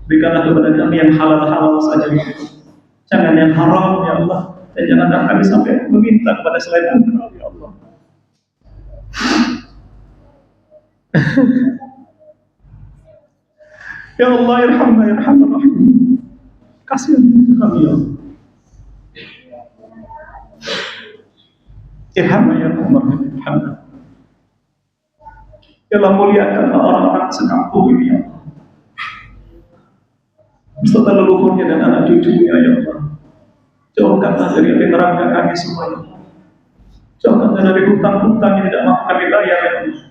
Berikanlah kepada kami yang halal-halal saja, jangan yang haram ya Allah, dan janganlah kami sampai meminta kepada selain Engkau ya Allah. Ya Allah, irhamna ya Rahman Rahim. Kasihan kami ya Allah. Irhamna ya Rahman Rahim. Ya Allah, muliakan orang-orang sekampung ini ya Allah, beserta leluhurnya dan anak cucunya ya Allah. Jauhkanlah dari api neraka kami semua ya Allah. Jauhkanlah dari hutang-hutang yang tidak mampu kami bayar ya Allah.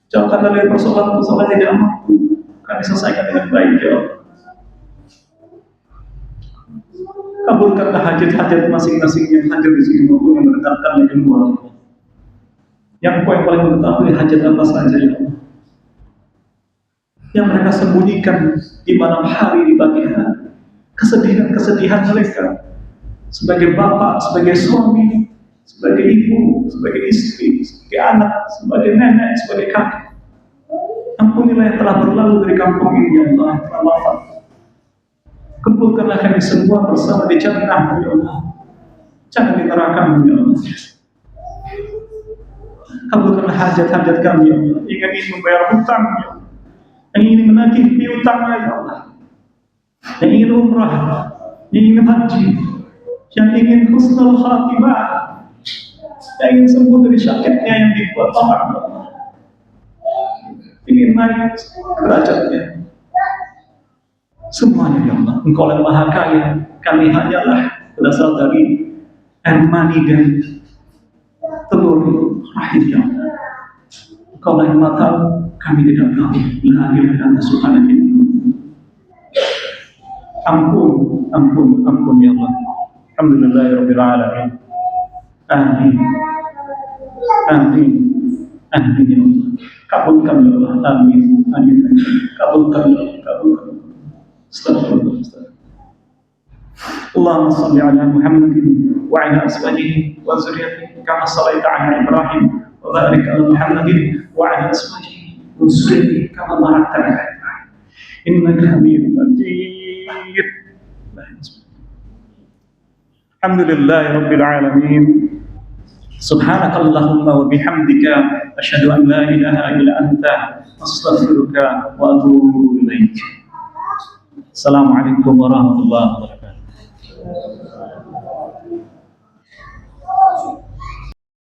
Jauhkanlah dari persoalan-persoalan yang tidak mampu kami selesaikan dengan baik ya Allah. Kabulkanlah hajat-hajat masing-masing yang hadir di sini maupun yang mendengarkan yang di luar. Yang Engkau yang paling mengetahui hajat apa saja ya Allah, yang mereka sembunyikan di malam hari, di pagi hari, kesedihan mereka sebagai bapak, sebagai suami, sebagai ibu, sebagai istri, sebagai anak, sebagai nenek, sebagai kakek. Ampunilah yang telah berlalu dari kampung ini ya Allah, yang telah wafat. Kumpulkanlah kami semua bersama di jannah ya Allah, jangan di neraka ya Allah. Kabulkanlah hajat-hajat kami ya Allah, yang ingin membayar hutang ya Allah, yang ingin menagih piutangnya ya Allah, yang ingin umrah, yang ingin haji, yang ingin husnul khatimah, yang ingin sembuh dari sakitnya yang dibuat orang ya Allah. ingin naik derajatnya. Semuanya ya Allah, Engkau yang maha kaya, kami hanyalah berasal dari air mani dan telur rahim ya Allah. Engkau yang maha tahu, kami tidak tahu. La ilaha illa anta subhanaka. Ampun ya Allah. Alhamdulillahirabbil alamin. Amin. Amin. Amin ya Allah. Kabulkan ya Allah. Amin. Amin. Kabulkan ya Allah. Kabulkan. Astagfirullah. Allahumma salli ala Muhammadin wa ala azwajihi wa dzurriyyatihi kama shallaita ala Ibrahim wa barik ala Muhammadin wa ala azwajihi wa dzurriyyatihi kama barakta ala Ibrahim innaka Hamidum Majid. Alhamdulillahi rabbil alamin. Subhanakallahumma wa bihamdika asyhadu an la ilaha illa anta astaghfiruka wa atubu ilaik. Assalamualaikum warahmatullahi wabarakatuh.